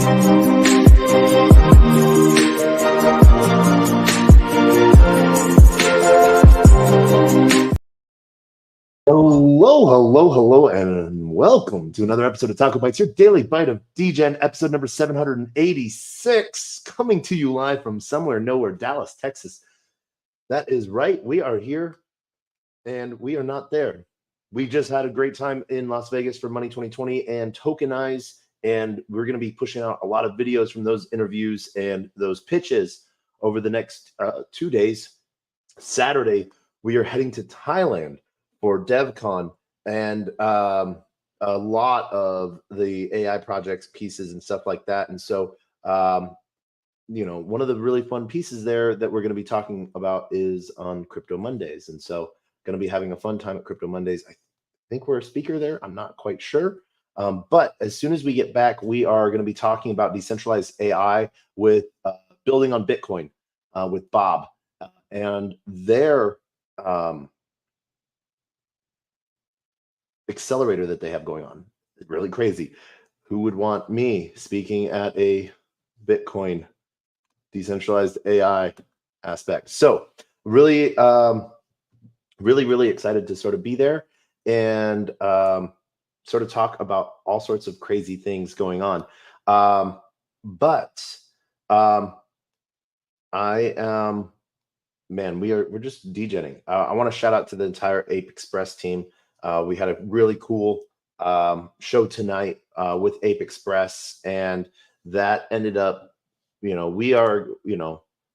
Hello, and welcome to another episode of TacoBytes, your Daily Bite of Degen, episode number 786, coming to you live from somewhere, nowhere, Dallas, Texas. That is right. We are here, and we are not there. We just had a great time in Las Vegas for Money 2020 and Tokenize, and we're going to be pushing out a lot of videos from those interviews and those pitches over the next 2 days. Saturday, we are heading to Thailand for DevCon and a lot of the AI projects pieces and stuff like that. And so, one of the really fun pieces there that we're going to be talking about is on Crypto Mondays. And so going to be having a fun time at Crypto Mondays. I think we're a speaker there. I'm not quite sure. But as soon as we get back, we are going to be talking about decentralized AI with building on Bitcoin with Bob and their accelerator that they have going on. It's really crazy. Who would want me speaking at a Bitcoin decentralized AI aspect? So really, really excited to sort of be there and sort of talk about all sorts of crazy things going on. But I am, man, we're just degening. I want to shout out to the entire Ape Express team. We had a really cool show tonight with Ape Express, and that ended up, we're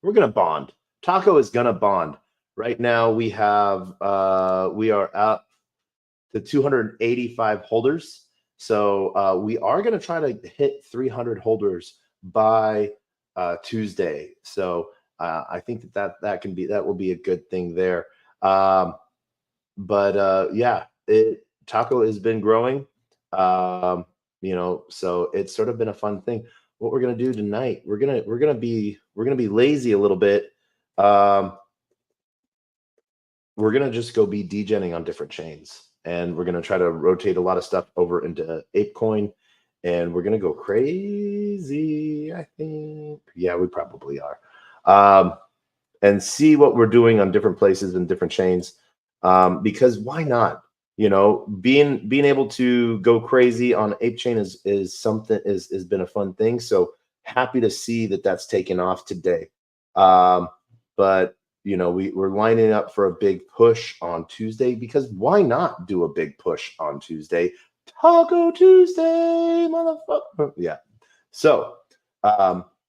going to bond. Taco is going to bond. Right now we are up to 285 holders. So we are going to try to hit 300 holders by Tuesday. So I think that will be a good thing there. Yeah, Taco has been growing, so it's sort of been a fun thing. What we're gonna do tonight, we're gonna be lazy a little bit. We're gonna just go be degening on different chains, and we're gonna try to rotate a lot of stuff over into ApeCoin, and we're gonna go crazy. I think, yeah, we probably are, and see what we're doing on different places and different chains. Because why not? Being able to go crazy on Ape Chain has been a fun thing. So happy to see that that's taken off today. But we're lining up for a big push on Tuesday, because why not do a big push on Tuesday? Taco Tuesday, motherfucker. Yeah. So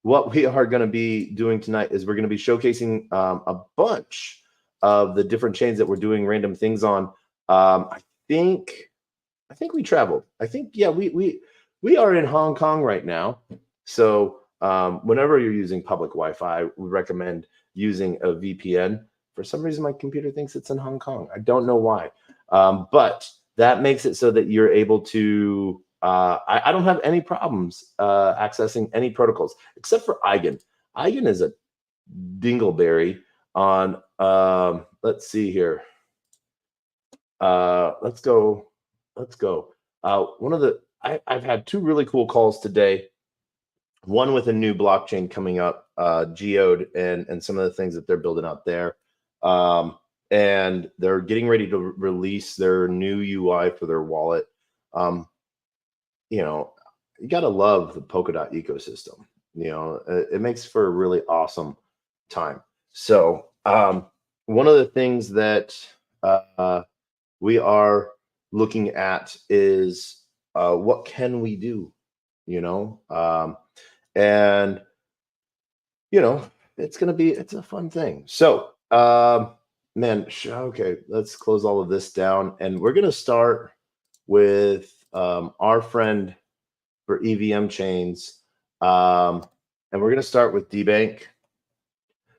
what we are going to be doing tonight is we're going to be showcasing a bunch of the different chains that we're doing random things on. I think we traveled. I think, yeah, we are in Hong Kong right now. So whenever you're using public Wi-Fi, we recommend using a VPN. For some reason, my computer thinks it's in Hong Kong. I don't know why. But that makes it so that you're able to, I don't have any problems accessing any protocols except for Eigen. Eigen is a dingleberry on, let's see here. Let's go. I've had two really cool calls today. One with a new blockchain coming up, Geode, and some of the things that they're building out there. And they're getting ready to release their new UI for their wallet. You gotta love the Polkadot ecosystem. It makes for a really awesome time. So one of the things that we are looking at is what can we do, and it's a fun thing. So okay, let's close all of this down, and we're gonna start with our friend for EVM chains, and we're gonna start with DBank,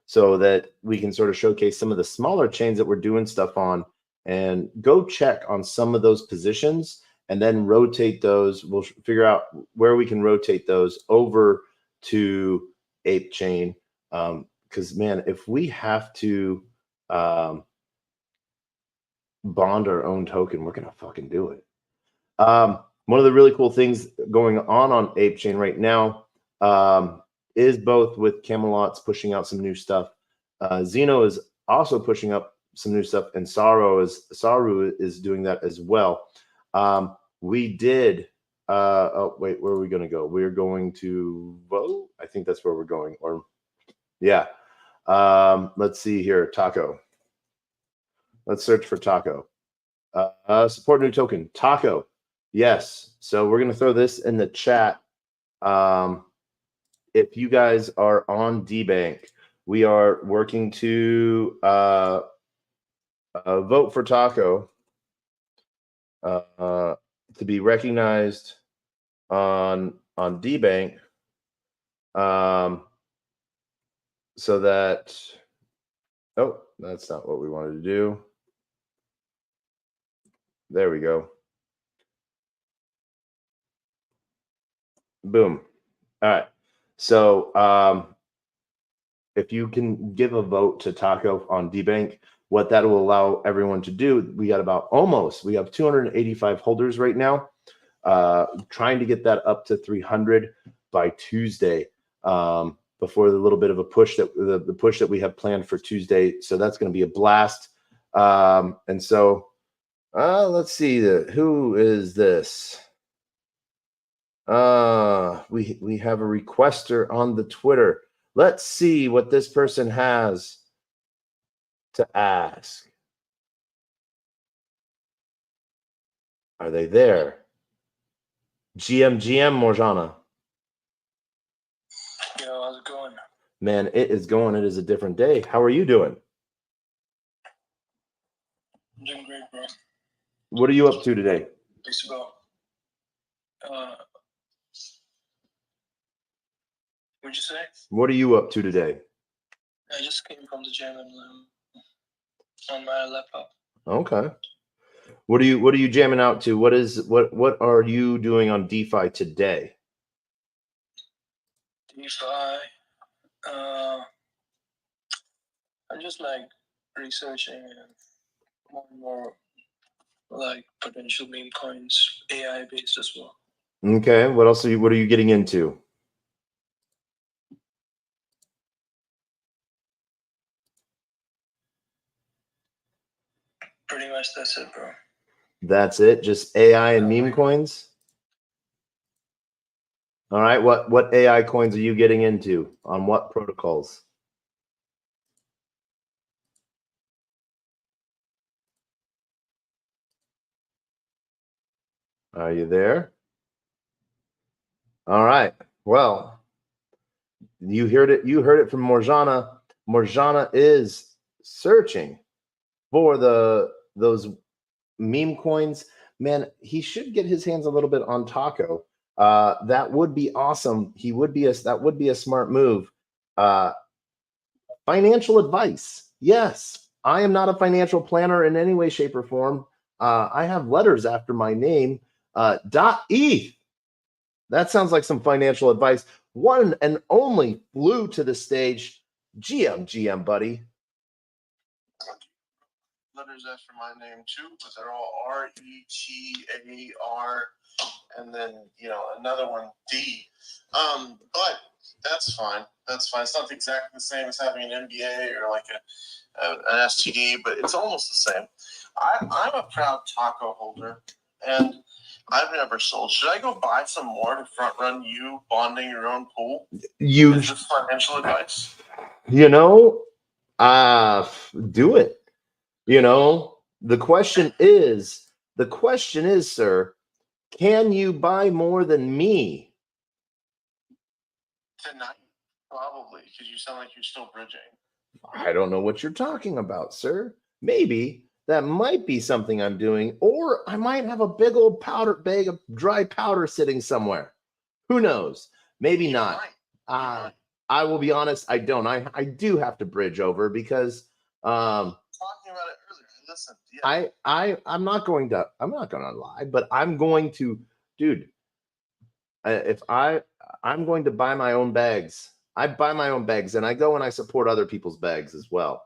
so that we can sort of showcase some of the smaller chains that we're doing stuff on, and go check on some of those positions, and then rotate those. We'll figure out where we can rotate those over to Ape Chain. Because, man, if we have to bond our own token, we're going to fucking do it. One of the really cool things going on Ape Chain right now is both with Camelot's pushing out some new stuff. Xeno is also pushing up some new stuff, and Saru is doing that as well. We did. Oh wait, where are we going to go? We're going to vote. I think that's where we're going. Or yeah. Let's see here. Taco. Let's search for Taco. Support new token. Taco. Yes. So we're going to throw this in the chat. If you guys are on DBank, we are working to vote for Taco to be recognized on DBank, so that that's not what we wanted to do. There we go. Boom. All right. So if you can give a vote to Taco on DBank, what that will allow everyone to do, we have 285 holders right now. Trying to get that up to 300 by Tuesday, before the little bit of a push that the push that we have planned for Tuesday. So that's going to be a blast. And so let's see, who is this? We have a requester on the Twitter. Let's see what this person has to ask. Are they there? GM Morjana. Yo, how's it going? Man, it is going. It is a different day. How are you doing? I'm doing great, bro. What are you up to today? Thanks, bro. What'd you say? What are you up to today? I just came from the gym and on my laptop. Okay. What are you jamming out to? What are you doing on DeFi today? DeFi. I'm just like researching and more and more like potential meme coins, AI based as well. Okay. What else what are you getting into? Pretty much that's it, bro. That's it? Just AI and meme coins? All right. What AI coins are you getting into? On what protocols? Are you there? All right. Well, you heard it. You heard it from Morjana. Morjana is searching for those meme coins. Man, he should get his hands a little bit on Taco. That would be awesome. That would be a smart move. Financial advice. Yes, I am not a financial planner in any way, shape, or form. I have letters after my name. .eth. That sounds like some financial advice. One and only flew to the stage. GM, buddy. Letters after my name too, but they're all RETAR, and then another one D. But that's fine. That's fine. It's not exactly the same as having an MBA or like an STD, but it's almost the same. I'm a proud Taco holder, and I've never sold. Should I go buy some more to front run you bonding your own pool? Is this financial advice? Do it. The question is, sir, can you buy more than me? Tonight, probably, because you sound like you're still bridging. I don't know what you're talking about, sir. Maybe that might be something I'm doing, or I might have a big old bag of dry powder sitting somewhere. Who knows? Maybe you not. I will be honest, I don't. I do have to bridge over because talking about it earlier. Listen, yeah. I'm not going to lie, but I'm going to, dude. I'm going to buy my own bags. I buy my own bags, and I go and I support other people's bags as well.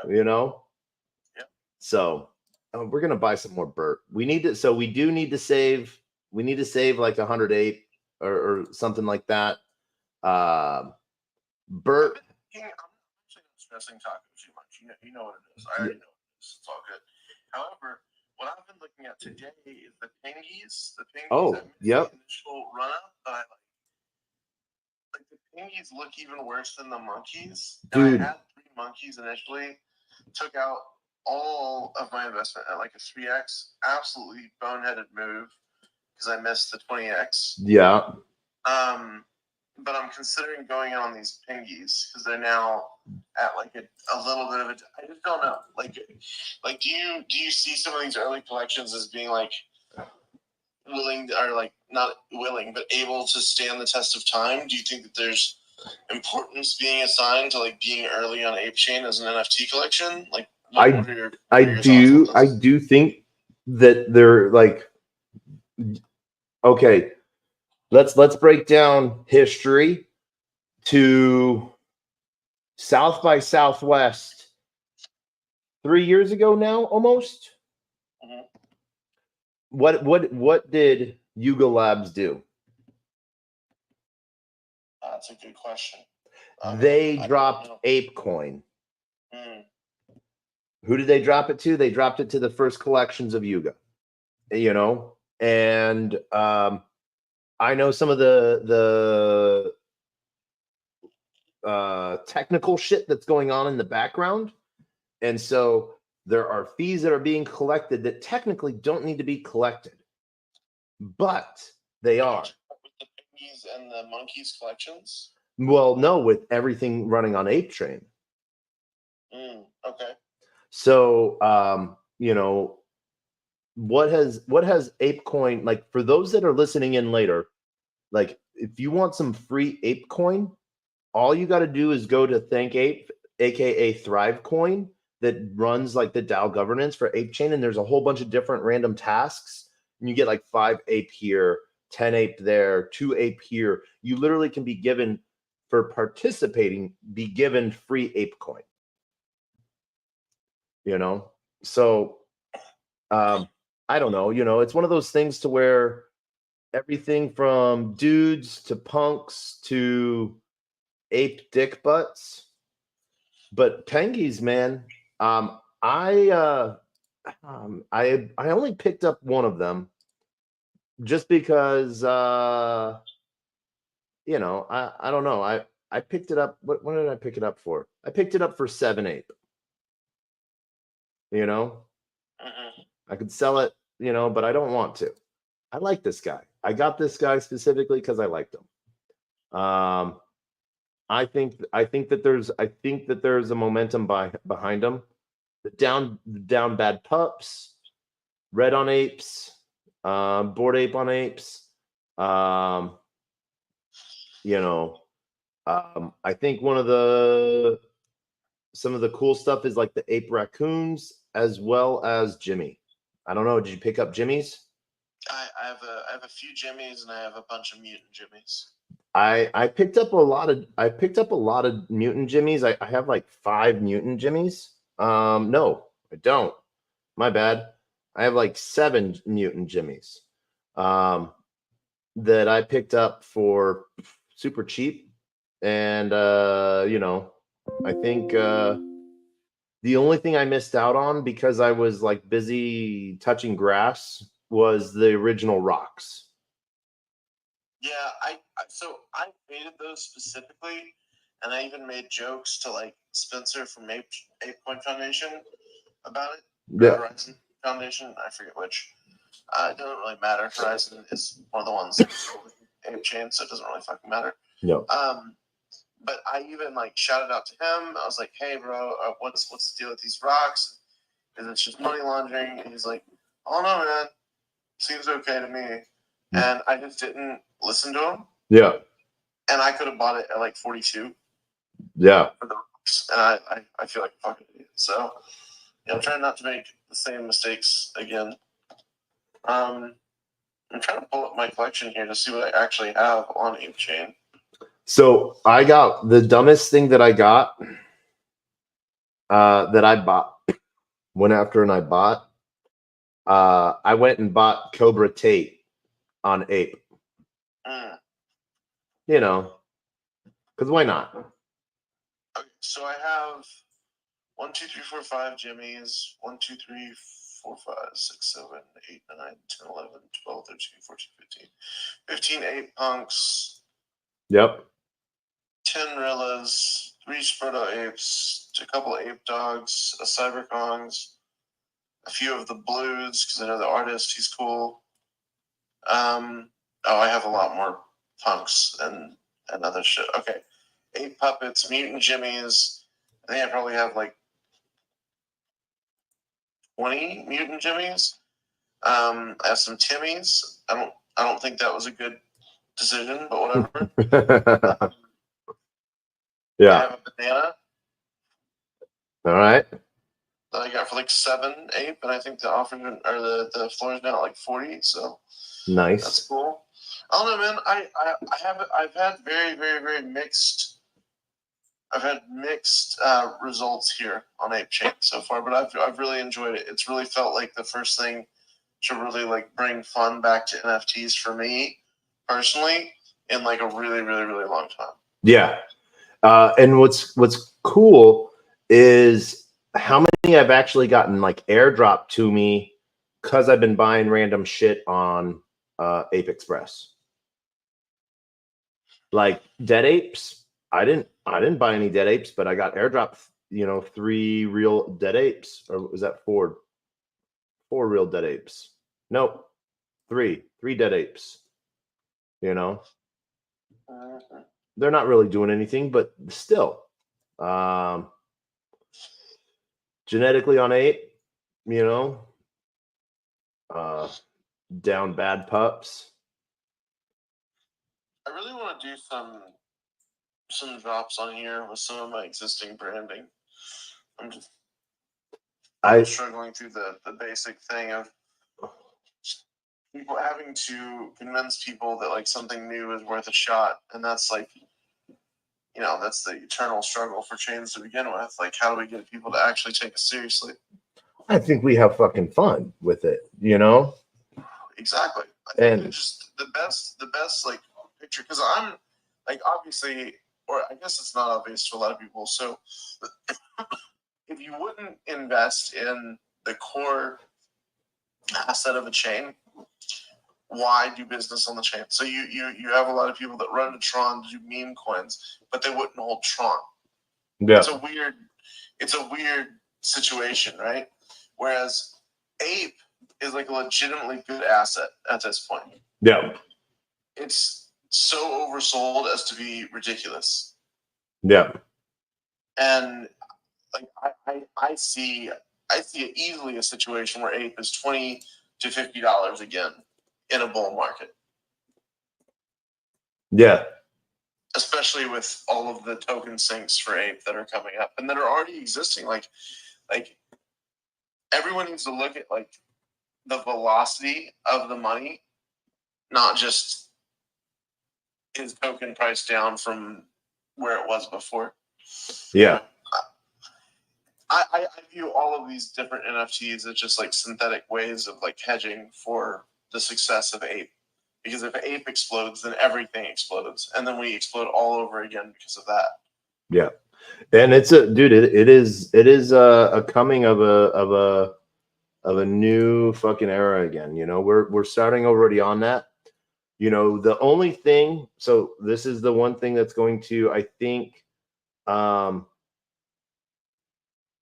Yep. Yep. So we're gonna buy some more Burt. We need to. So we do need to save. We need to save like 108 or something like that. Bert. I'm actually not stressing taco too much. You know what it is. I already know what it is. It's all good. However, what I've been looking at today is the pingies. The pingies Oh, that made yep. the initial run up, but I like the pingies look even worse than the monkeys. Dude. And I had 3 monkeys initially, took out all of my investment at like a 3x. Absolutely boneheaded move because I missed the 20x. Yeah. But I'm considering going on these pingies because they're now at like a little bit of a. I just don't know. Like do you see some of these early collections as being like willing or like not willing but able to stand the test of time? Do you think that there's importance being assigned to like being early on Ape Chain as an NFT collection? Like I do think that they're like, okay, let's break down history to South by Southwest 3 years ago now, almost. Mhm. What did Yuga Labs do? That's a good question. They dropped ApeCoin. Mm. Who did they drop it to? They dropped it to the first collections of Yuga. You know, and I know some of the technical shit that's going on in the background, and so there are fees that are being collected that technically don't need to be collected, but they are. With the pygmies and the monkeys collections? Well, no, with everything running on Ape Chain. Okay. So, you know, what has ApeCoin, like, for those that are listening in later, like, if you want some free ApeCoin, all you got to do is go to ThankApe, aka ThriveCoin, that runs like the DAO governance for Ape Chain, and there's a whole bunch of different random tasks, and you get like 5 ape here, 10 ape there, 2 ape here. You literally can be given, for participating, be given free ApeCoin. You know, so I don't know. You know, it's one of those things to where everything from dudes to punks to ape dick butts. But pengies, man, I only picked up one of them just because you know, I don't know. I picked it up. What did I pick it up for? I picked it up for 7 ape. You know, I could sell it, you know, but I don't want to. I like this guy. I got this guy specifically because I liked him. I think that there's a momentum behind him. The down bad pups, red on apes, bored ape on apes. You know, I think some of the cool stuff is like the ape raccoons as well as Jimmy. I don't know. Did you pick up Jimmy's? I have a few Jimmys and I have a bunch of mutant Jimmys. I picked up a lot of mutant Jimmys. I have like 5 mutant Jimmys. No, I don't. My bad. I have like 7 mutant Jimmys. That I picked up for super cheap. And you know, I think the only thing I missed out on because I was like busy touching grass was the original rocks. Yeah, I created those specifically, and I even made jokes to like Spencer from Apecoin Foundation about it. Yeah. Horizon Foundation, I forget which. It doesn't really matter. Horizon is one of the ones Ape Chain, so it doesn't really fucking matter. No. But I even like shouted out to him. I was like, "Hey, bro, what's the deal with these rocks? Is it just money laundering?" And he's like, "Oh no, man, seems okay to me." And I just didn't listen to him. Yeah. And I could have bought it at like 42. Yeah. For the rocks, and I feel like a fucking idiot. So, yeah, I'm trying not to make the same mistakes again. I'm trying to pull up my collection here to see what I actually have on Ape Chain. So I got the dumbest thing that I got that I bought, went after and I bought. I went and bought Cobra Tate on Ape. You know, Because why not? Okay, so I have 1, 2, 3, 4, 5 Jimmys. 1, 2, 3, 4, 5, 6, 7, 8, 9, 10, 11, 12, 13, 14, 15. 15 8 punks. Yep. 10 Rillas, 3 Sproto apes, a couple ape dogs, a Cyberkongs, a few of the blues because I know the artist, he's cool. I have a lot more punks and other shit. Okay, 8 puppets, mutant jimmies. I think I probably have like 20 mutant jimmies. I have some Timmies. I don't think that was a good decision, but whatever. I Yeah. have a banana All right. that I got for like 7 8, but I think the offer or the floor is now at like 40, so Nice. that's cool. I don't know, man. I've had very mixed. I've had mixed results here on Ape Chain so far, but I've really enjoyed it. It's really felt like the first thing to really like bring fun back to NFTs for me personally in like a really long time. Yeah. And what's cool is how many I've actually gotten like airdrop to me because I've been buying random shit on Ape Express. Like dead apes. I didn't buy any dead apes, but I got airdrop, 3 real dead apes. Or was that 4? 4 real dead apes. Nope. 3 dead apes. They're not really doing anything, but still. Genetically on ape, down bad pups. I really want to do some drops on here with some of my existing branding. I'm struggling through the basic thing of people having to convince people that like something new is worth a shot, and that's like, that's the eternal struggle for chains to begin with. Like, how do we get people to actually take us seriously? I think we have fucking fun with it, Exactly. I think it's just the best like picture, because I'm like, obviously, or I guess it's not obvious to a lot of people. So if you wouldn't invest in the core asset of a chain, why do business on the chain? So you have a lot of people that run to Tron to do meme coins, but they wouldn't hold Tron. Yeah. It's a weird situation, right? Whereas Ape is like a legitimately good asset at this point. Yeah. It's so oversold as to be ridiculous. Yeah. And like I see easily a situation where Ape is $20 to $50 again in a bull market. Yeah. Especially with all of the token sinks for Ape that are coming up and that are already existing. Like everyone needs to look at like the velocity of the money, not just his token price down from where it was before. Yeah. I view all of these different NFTs as just like synthetic ways of like hedging for the success of Ape. Because if Ape explodes, then everything explodes, and then we explode all over again because of that. Yeah, and it's it is a coming of a new fucking era again. We're starting already on that. The only thing. So this is the one thing that's going to, I think,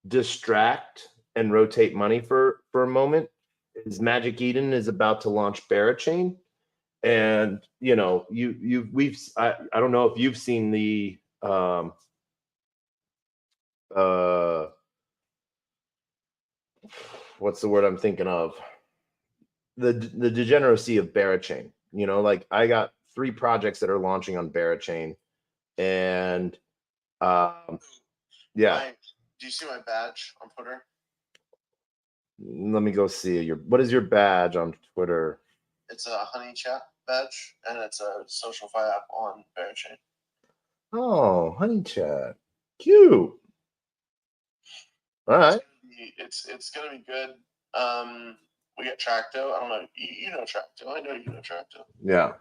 distract and rotate money for a moment. Is Magic Eden is about to launch Barachain. And I don't know if you've seen the what's the word I'm thinking of? The degeneracy of Barachain. Like I got 3 projects that are launching on Barachain, and yeah. Do you see my badge on Twitter? Let me go see what is your badge on Twitter? It's a Honey Chat badge, and it's a social fi app on Barachain. Oh, Honey Chat, cute. All right, it's gonna be good. We got Tracto. I don't know. You know Tracto. I know you know Tracto. Yeah.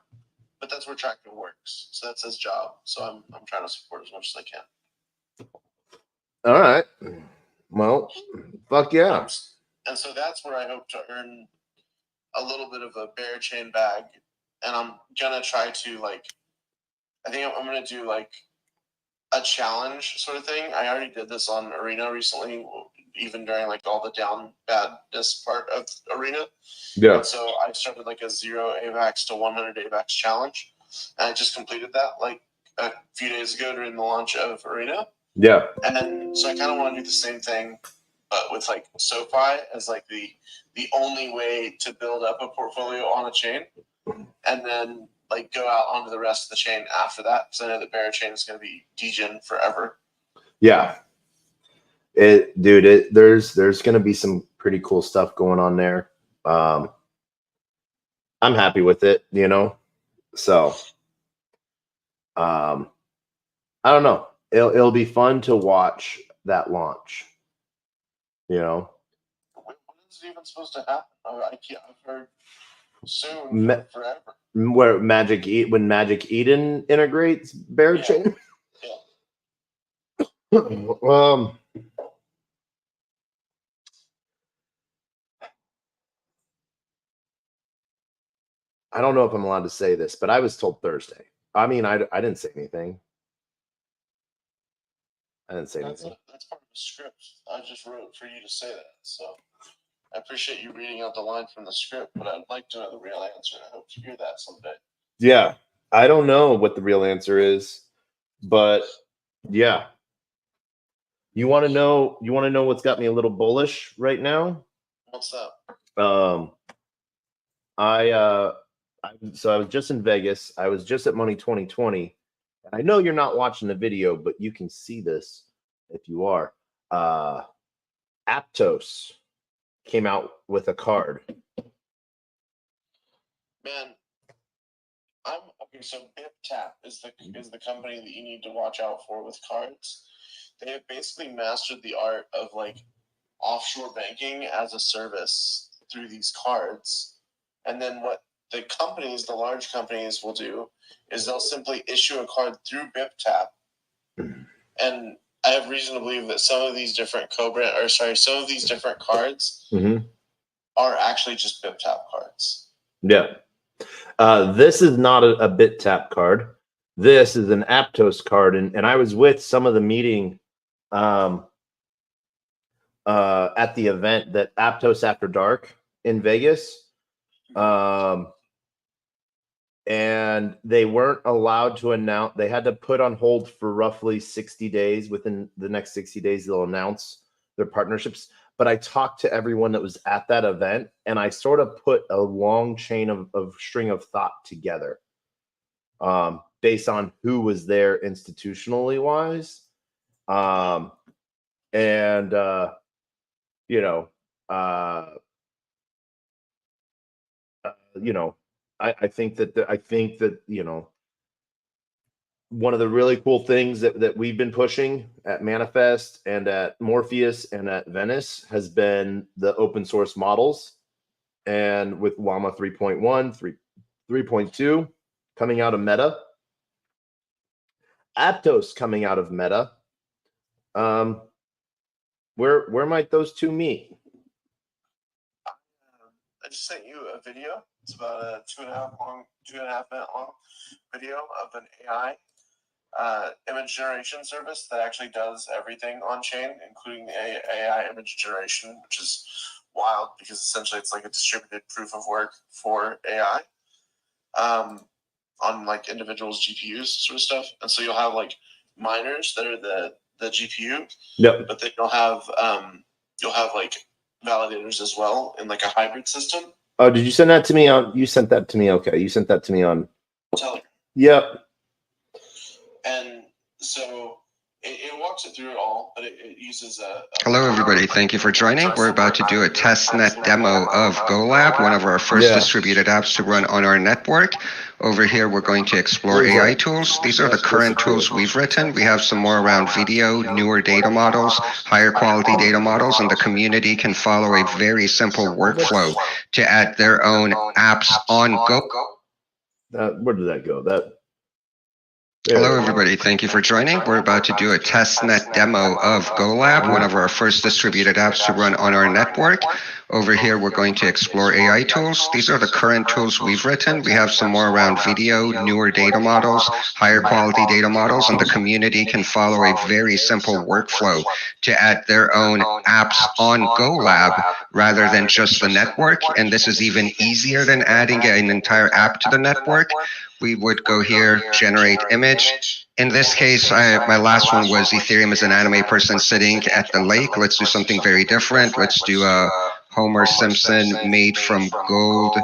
but that's where Tractor works. So that's his job. So I'm trying to support as much as I can. All right. Well, fuck yeah. And so that's where I hope to earn a little bit of a bear chain bag. And I'm gonna try to I think I'm gonna do a challenge sort of thing. I already did this on Arena recently, even during all the down badness part of Arena. Yeah. And so I started a 0 AVAX to 100 AVAX challenge, and I just completed that a few days ago during the launch of Arena. Yeah. And so I kind of want to do the same thing, but with SoFi as the only way to build up a portfolio on a chain, and then go out onto the rest of the chain after that, because I know the bear chain is going to be degen forever. Yeah, there's going to be some pretty cool stuff going on there. I'm happy with it, So, I don't know. It'll be fun to watch that launch. When is it even supposed to happen? I've heard soon, forever. Where when Magic Eden integrates bear chain. Yeah. I don't know if I'm allowed to say this, but I was told Thursday. I mean, I didn't say anything. I didn't say anything. That's part of the script. I just wrote for you to say that. So I appreciate you reading out the line from the script, but I'd like to know the real answer. I hope to hear that someday. Yeah. I don't know what the real answer is, but yeah. You want to know what's got me a little bullish right now? What's that? So I was just in Vegas. I was just at Money 2020. And I know you're not watching the video, but you can see this if you are. Aptos came out with a card. Man, okay. So BipTap is the company that you need to watch out for with cards. They have basically mastered the art of offshore banking as a service through these cards. And then what the large companies will do is they'll simply issue a card through BipTap. And I have reason to believe that some of these different cards are actually just BipTap cards. Yeah. This is not a BitTap card. This is an Aptos card. And I was with some of the meeting at the event that Aptos After Dark in Vegas. And they weren't allowed to announce. They had to put on hold for roughly 60 days. Within the next 60 days, they'll announce their partnerships. But I talked to everyone that was at that event, and I sort of put a long chain of string of thought together based on who was there institutionally wise. I think that one of the really cool things that we've been pushing at Manifest and at Morpheus and at Venice has been the open source models. And with Llama 3.1, 3.2 coming out of Meta, Aptos coming out of Meta, where might those two meet? I just sent you a video. It's about a 2.5 minute long video of an AI image generation service that actually does everything on chain, including the AI image generation, which is wild because essentially it's like a distributed proof of work for AI on individuals' GPUs sort of stuff. And so you'll have miners that are the GPU, but then you'll have validators as well in a hybrid system. Oh, did you send that to me you sent that to me? Okay. You sent that to me on Telegram. Yep. And so it walks it through it all, but it uses a Hello, everybody. Thank you for joining. We're about to do a testnet demo of GoLab, one of our first distributed apps to run on our network. Over here, we're going to explore AI tools. These are the current tools we've written. We have some more around video, newer data models, higher quality data models, and the community can follow a very simple workflow to add their own apps on Go. Where did that go? Hello, everybody. Thank you for joining. We're about to do a testnet demo of GoLab, one of our first distributed apps to run on our network. Over here, we're going to explore AI tools. These are the current tools we've written. We have some more around video, newer data models, higher quality data models, and the community can follow a very simple workflow to add their own apps on GoLab rather than just the network. And this is even easier than adding an entire app to the network. We would go here, generate image. In this case, my last one was Ethereum as an anime person sitting at the lake. Let's do something very different. Let's do a Homer Simpson made from gold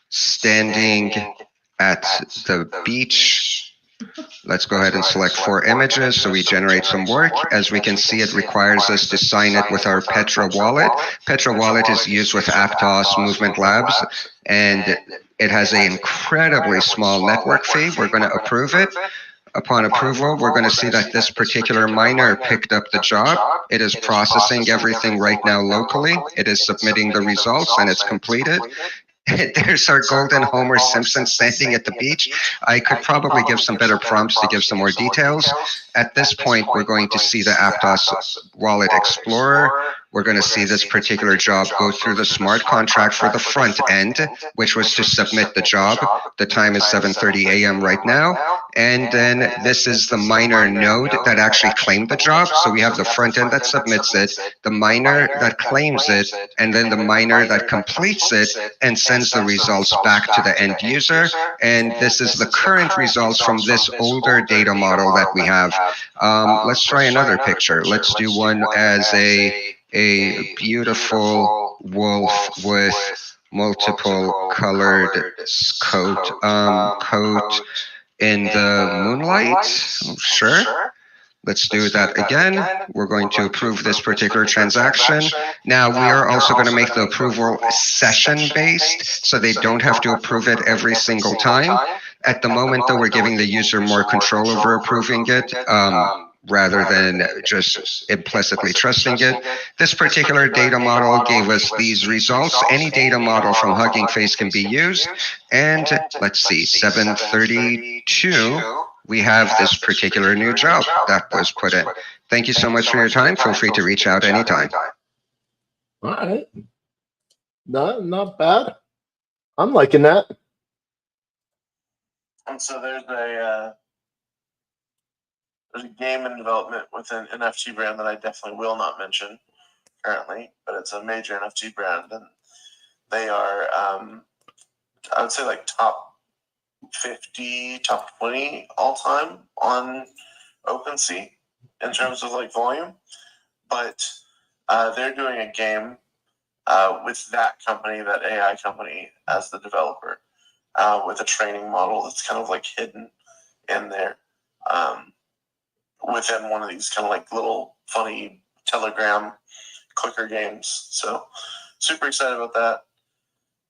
standing at the beach. Let's go ahead and select 4 images so we generate some work. As we can see, it requires us to sign it with our Petra wallet. Petra wallet is used with Aptos Movement Labs, and it has an incredibly small network fee. We're going to approve it. Upon approval, we're going to see that this particular miner picked up the job. It is processing everything right now locally. It is submitting the results, and it's completed. There's our golden Homer Simpson standing at the beach. I could probably give some better prompts to give some more details. At this point, we're going to see the Aptos Wallet Explorer. We're going to see this particular job go through the smart contract for the front end, which was to submit the job. The time is 7:30 a.m. right now. And then this is the miner node that actually claimed the job. So we have the front end that submits it, the miner that claims it, and then the miner that completes it and sends the results back to the end user. And this is the current results from this older data model that we have. Let's try another picture. Let's do one as a beautiful wolf with multiple colored coat in the moonlight. Sure. Let's do that again. We're going to approve this particular transaction. Now, we are also going to make the approval session-based, so they don't have to approve it every single time. At the moment, though, we're giving the user more control over approving it, rather than just implicitly trusting it. This particular data model gave us these results. Any data model from Hugging Face can be used. And let's see, 7:32. We have this particular new job that was put in. Thank you so much for your time. Feel free to reach out anytime. All right. Not bad. I'm liking that. And so there's a game in development with an NFT brand that I definitely will not mention currently, but it's a major NFT brand, and they are, I would say, like top 50, top 20 all time on OpenSea in terms of like volume. But they're doing a game with that company, that AI company, as the developer, with a training model that's kind of like hidden in there within one of these kind of like little funny Telegram clicker games. So super excited about that.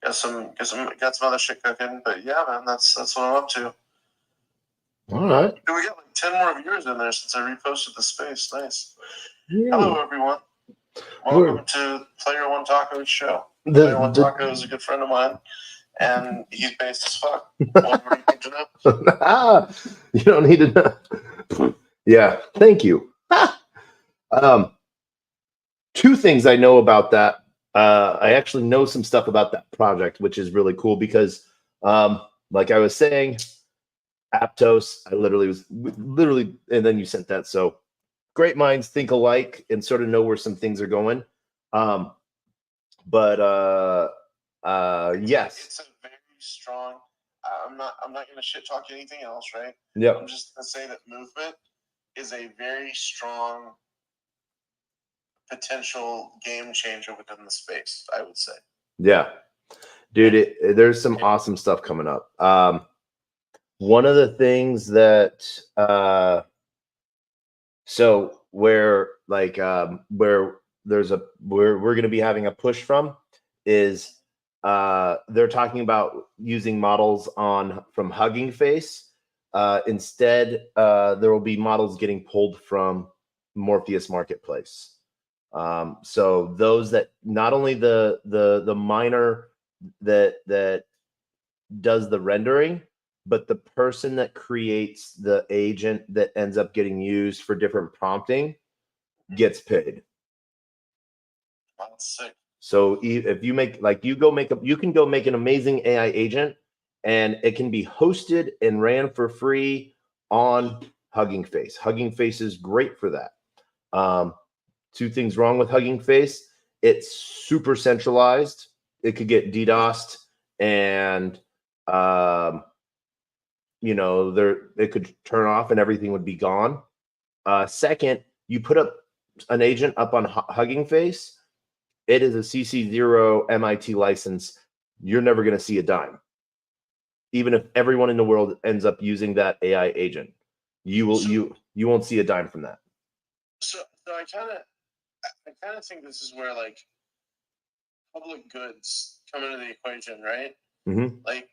Got some other shit cooking, but yeah, man, that's what I'm up to. All right. We got like 10 more viewers in there since I reposted the space. Nice. Yeah. Hello, everyone. Welcome to Player One Taco's show. Player One Taco is a good friend of mine, and he's based as fuck. What do you need to know? You don't need to know. Yeah, thank you. 2 things I know about that. I actually know some stuff about that project, which is really cool because, like I was saying, Aptos, I literally, and then you sent that. So great minds think alike and sort of know where some things are going. Yes. It's a very strong, I'm not going to shit talk anything else, right? Yeah. I'm just going to say that movement is a very strong potential game changer within the space, I would say. Yeah, dude, there's some awesome stuff coming up. One of the things that so where we're going to be having a push from is they're talking about using models from Hugging Face. Instead, there will be models getting pulled from Morpheus Marketplace. So those that not only the miner that does the rendering, but the person that creates the agent that ends up getting used for different prompting gets paid. That's sick. So if you make, like, you can go make an amazing AI agent, and it can be hosted and ran for free on Hugging Face. Hugging Face is great for that. Two things wrong with Hugging Face: it's super centralized. It could get DDoSed, and you know, it could turn off and everything would be gone. Second, you put up an agent up on Hugging Face, it is a CC0 MIT license. You're never going to see a dime. Even if everyone in the world ends up using that AI agent, you won't see a dime from that. So I kind of think this is where, like, public goods come into the equation, right? Mm-hmm. Like,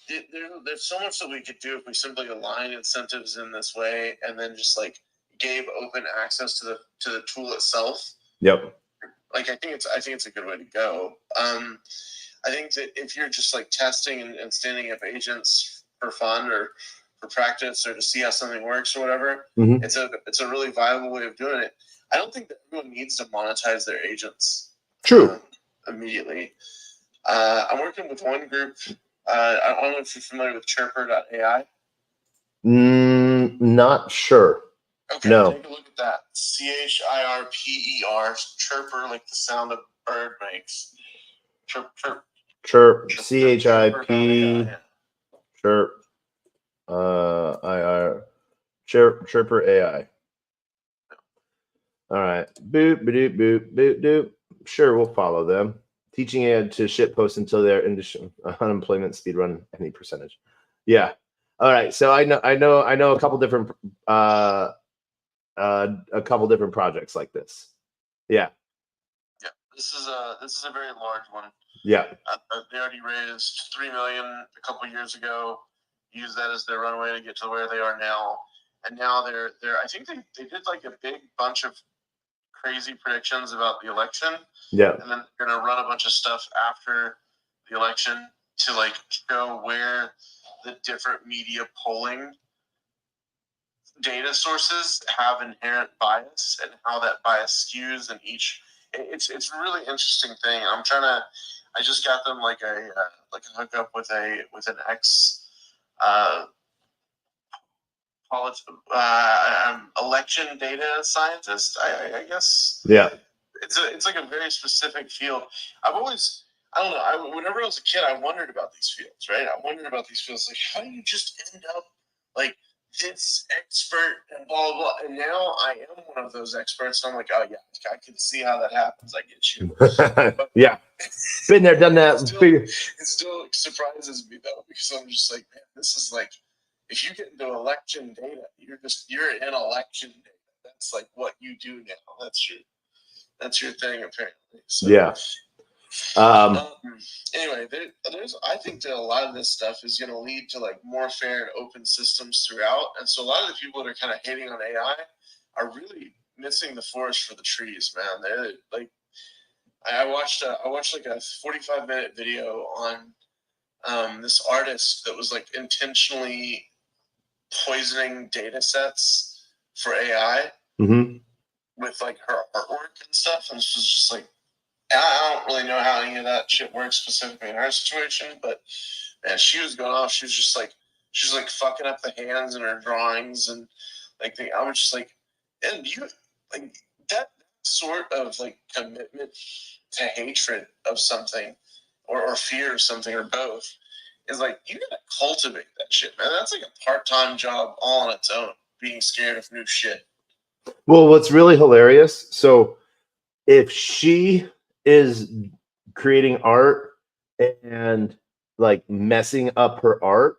there's so much that we could do if we simply align incentives in this way, and then just like gave open access to the tool itself. Yep. Like, I think it's a good way to go. I think that if you're just like testing and standing up agents for fun or for practice or to see how something works or whatever, mm-hmm. it's a really viable way of doing it. I don't think that everyone needs to monetize their agents. True. Immediately. I'm working with one group. I don't know if you're familiar with chirper.ai. Not sure. Okay, no. Take a look at that. CHIRPER, chirper, like the sound a bird makes. Chirp, chirp. Chirp. CHIP. Chirp. IR. Chirper AI. All right. Boop, boop, boop, boop, boop. Sure, we'll follow them. Teaching AI to ship posts until their unemployment speed run any percentage. Yeah. All right. So I know a couple different projects like this. Yeah. Yeah. This is a very large one. Yeah. They already raised $3 million a couple years ago. Used that as their runway to get to where they are now. And now they're I think they did like a big bunch of crazy predictions about the election. Yeah. And then they're gonna run a bunch of stuff after the election to like show where the different media polling data sources have inherent bias and how that bias skews in each. It's a really interesting thing. I just got them like a hookup with an ex election data scientist. I guess. Yeah. It's like a very specific field. I don't know. Whenever I was a kid, I wondered about these fields, right? I wondered about these fields. Like, how do you just end up like this expert and blah, blah, blah. And now I am one of those experts. And I'm like, oh, yeah, I can see how that happens. I get you. But, yeah. Been there, done that. It still surprises me, though, because I'm just like, man, this is like, if you get into election data, you're in election data. That's like what you do now. That's your thing, apparently. So, yeah. Anyway, I think that a lot of this stuff is going to lead to like more fair and open systems throughout. And so a lot of the people that are kind of hating on AI are really missing the forest for the trees, man. They're like, I watched like a 45-minute video on this artist that was like intentionally poisoning data sets for AI with like her artwork and stuff. And this was just like, I don't really know how any of that shit works specifically in her situation, but man, she was going off. She was like fucking up the hands in her drawings, and like I was just like, and you like that sort of like commitment to hatred of something or fear of something or both is like, you gotta cultivate that shit, man. That's like a part-time job all on its own, being scared of new shit. Well, what's really hilarious, so if she is creating art and like messing up her art,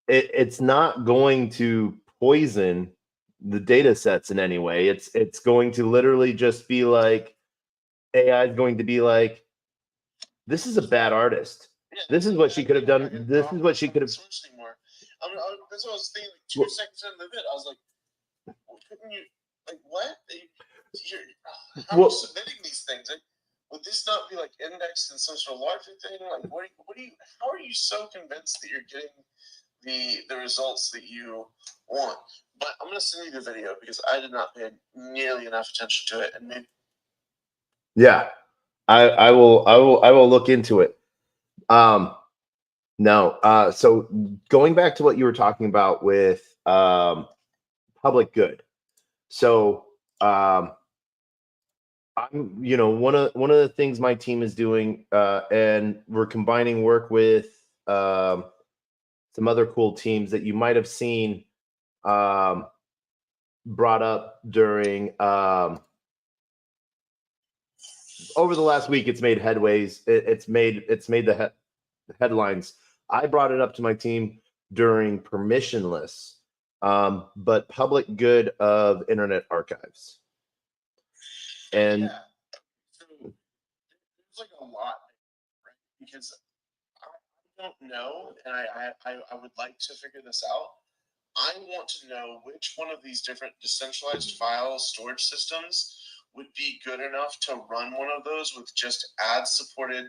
it's not going to poison the data sets in any way. It's going to literally just be like, AI is going to be like, this is a bad artist. Yeah, this is what she could have done. This is what she could have. That's what I was thinking. Like 2 seconds into the bit, I was like, well, couldn't you? Like, what? How are you submitting these things? Like, would this not be like indexed in some sort of larger thing? Like, how are you so convinced that you're getting the results that you want? But I'm going to send you the video because I did not pay nearly enough attention to it. And maybe. Yeah, I will look into it. No. So going back to what you were talking about with public good. So I'm, one of the things my team is doing, and we're combining work with some other cool teams that you might have seen brought up during over the last week. It's made headways. It's made the headlines. I brought it up to my team during permissionless, but public good of Internet Archives. And yeah. So there's like a lot, right? Because I don't know, and I would like to figure this out. I want to know which one of these different decentralized file storage systems would be good enough to run one of those with just ad-supported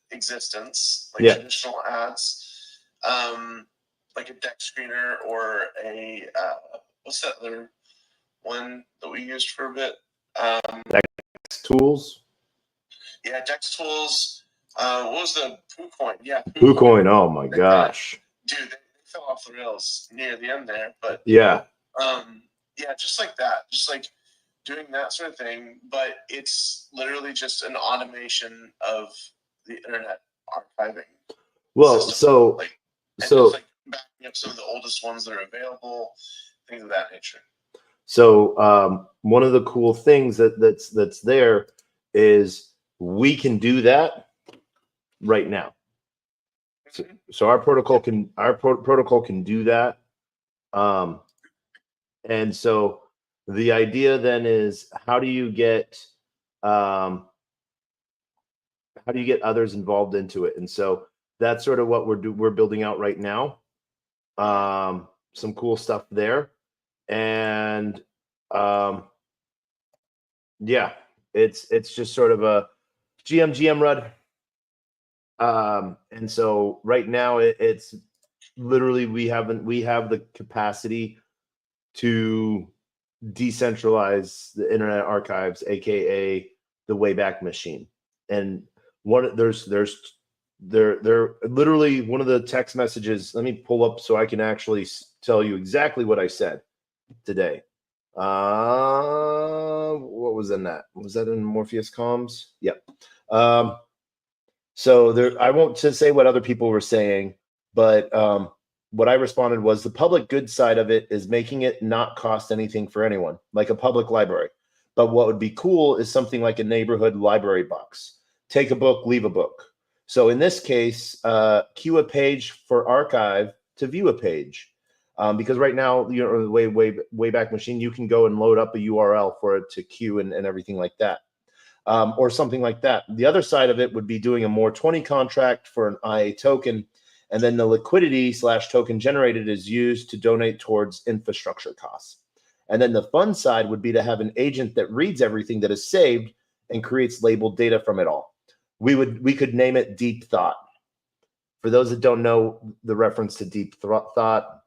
existence, like traditional ads, like a deck screener or a what's that other one that we used for a bit? Dex Tools. Yeah, Dex Tools. What was the PooCoin? Yeah, PooCoin. Oh my gosh, dude, they fell off the rails near the end there. But yeah, just like that, just like doing that sort of thing. But it's literally just an automation of the internet archiving. Well, system. so just like backing up some of the oldest ones that are available, things of that nature. So one of the cool things that's there is we can do that right now. So our protocol can do that. And so the idea then is how do you get others involved into it? And so that's sort of what we're building out right now. Some cool stuff there. And yeah, it's just sort of a GM Rud. And so right now it's literally we have the capacity to decentralize the Internet Archives, aka the Wayback Machine. And there's literally one of the text messages. Let me pull up so I can actually tell you exactly what I said today. What was in that? Was that in Morpheus Comms? Yep. So there, I won't just say what other people were saying, but what I responded was the public good side of it is making it not cost anything for anyone, like a public library. But what would be cool is something like a neighborhood library box. Take a book, leave a book. So in this case, queue a page for archive to view a page. Because right now, the Wayback Machine, you can go and load up a URL for it to queue and everything like that. Or something like that. The other side of it would be doing a more 20 contract for an IA token, and then the liquidity / token generated is used to donate towards infrastructure costs. And then the fun side would be to have an agent that reads everything that is saved and creates labeled data from it all. We could name it Deep Thought. For those that don't know the reference to Deep Thought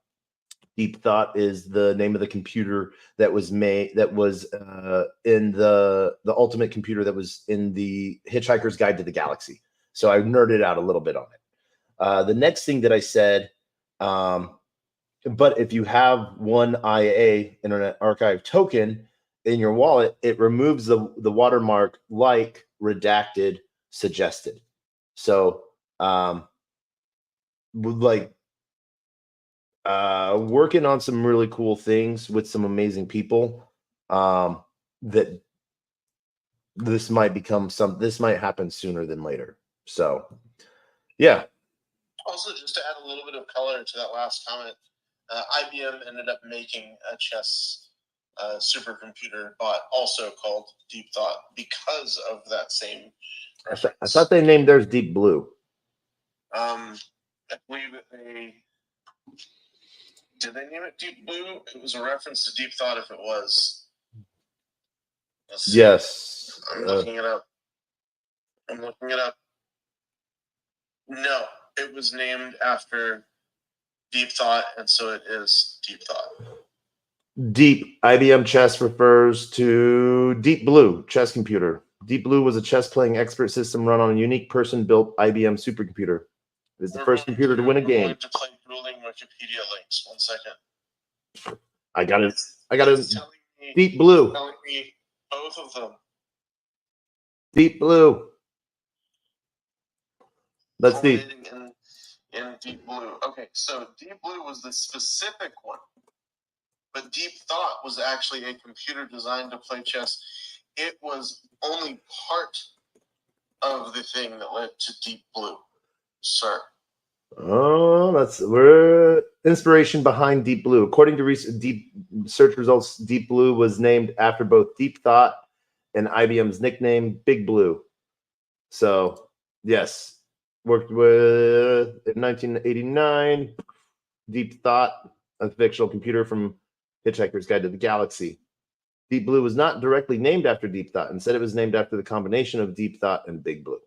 is the name of the computer that was made, that was in the ultimate computer that was in the Hitchhiker's Guide to the Galaxy. So I nerded out a little bit on it. The next thing that I said, but if you have one IA, Internet Archive token, in your wallet, it removes the watermark like redacted suggested. So working on some really cool things with some amazing people, that this might happen sooner than later. So yeah. Also, just to add a little bit of color to that last comment, IBM ended up making a chess supercomputer bot also called Deep Thought because of that same reference. I thought they named theirs Deep Blue. I believe did they name it Deep Blue? It was a reference to Deep Thought if it was. Let's see. Yes. I'm looking it up. I'm looking it up. No, it was named after Deep Thought, and so it is Deep Thought. Deep. IBM Chess refers to Deep Blue chess computer. Deep Blue was a chess-playing expert system run on a unique person-built IBM supercomputer. It is the first computer to win a game. We're going to play grueling Wikipedia links. 1 second. I got it. It's telling me, Deep Blue. telling me both of them. Deep Blue. Let's see. In Deep Blue. Okay, so Deep Blue was the specific one, but Deep Thought was actually a computer designed to play chess. It was only part of the thing that led to Deep Blue, sir. Oh, we're inspiration behind Deep Blue. According to recent deep search results, Deep Blue was named after both Deep Thought and IBM's nickname, Big Blue. So, yes, worked with in 1989. Deep Thought, a fictional computer from Hitchhiker's Guide to the Galaxy. Deep Blue was not directly named after Deep Thought. Instead, it was named after the combination of Deep Thought and Big Blue.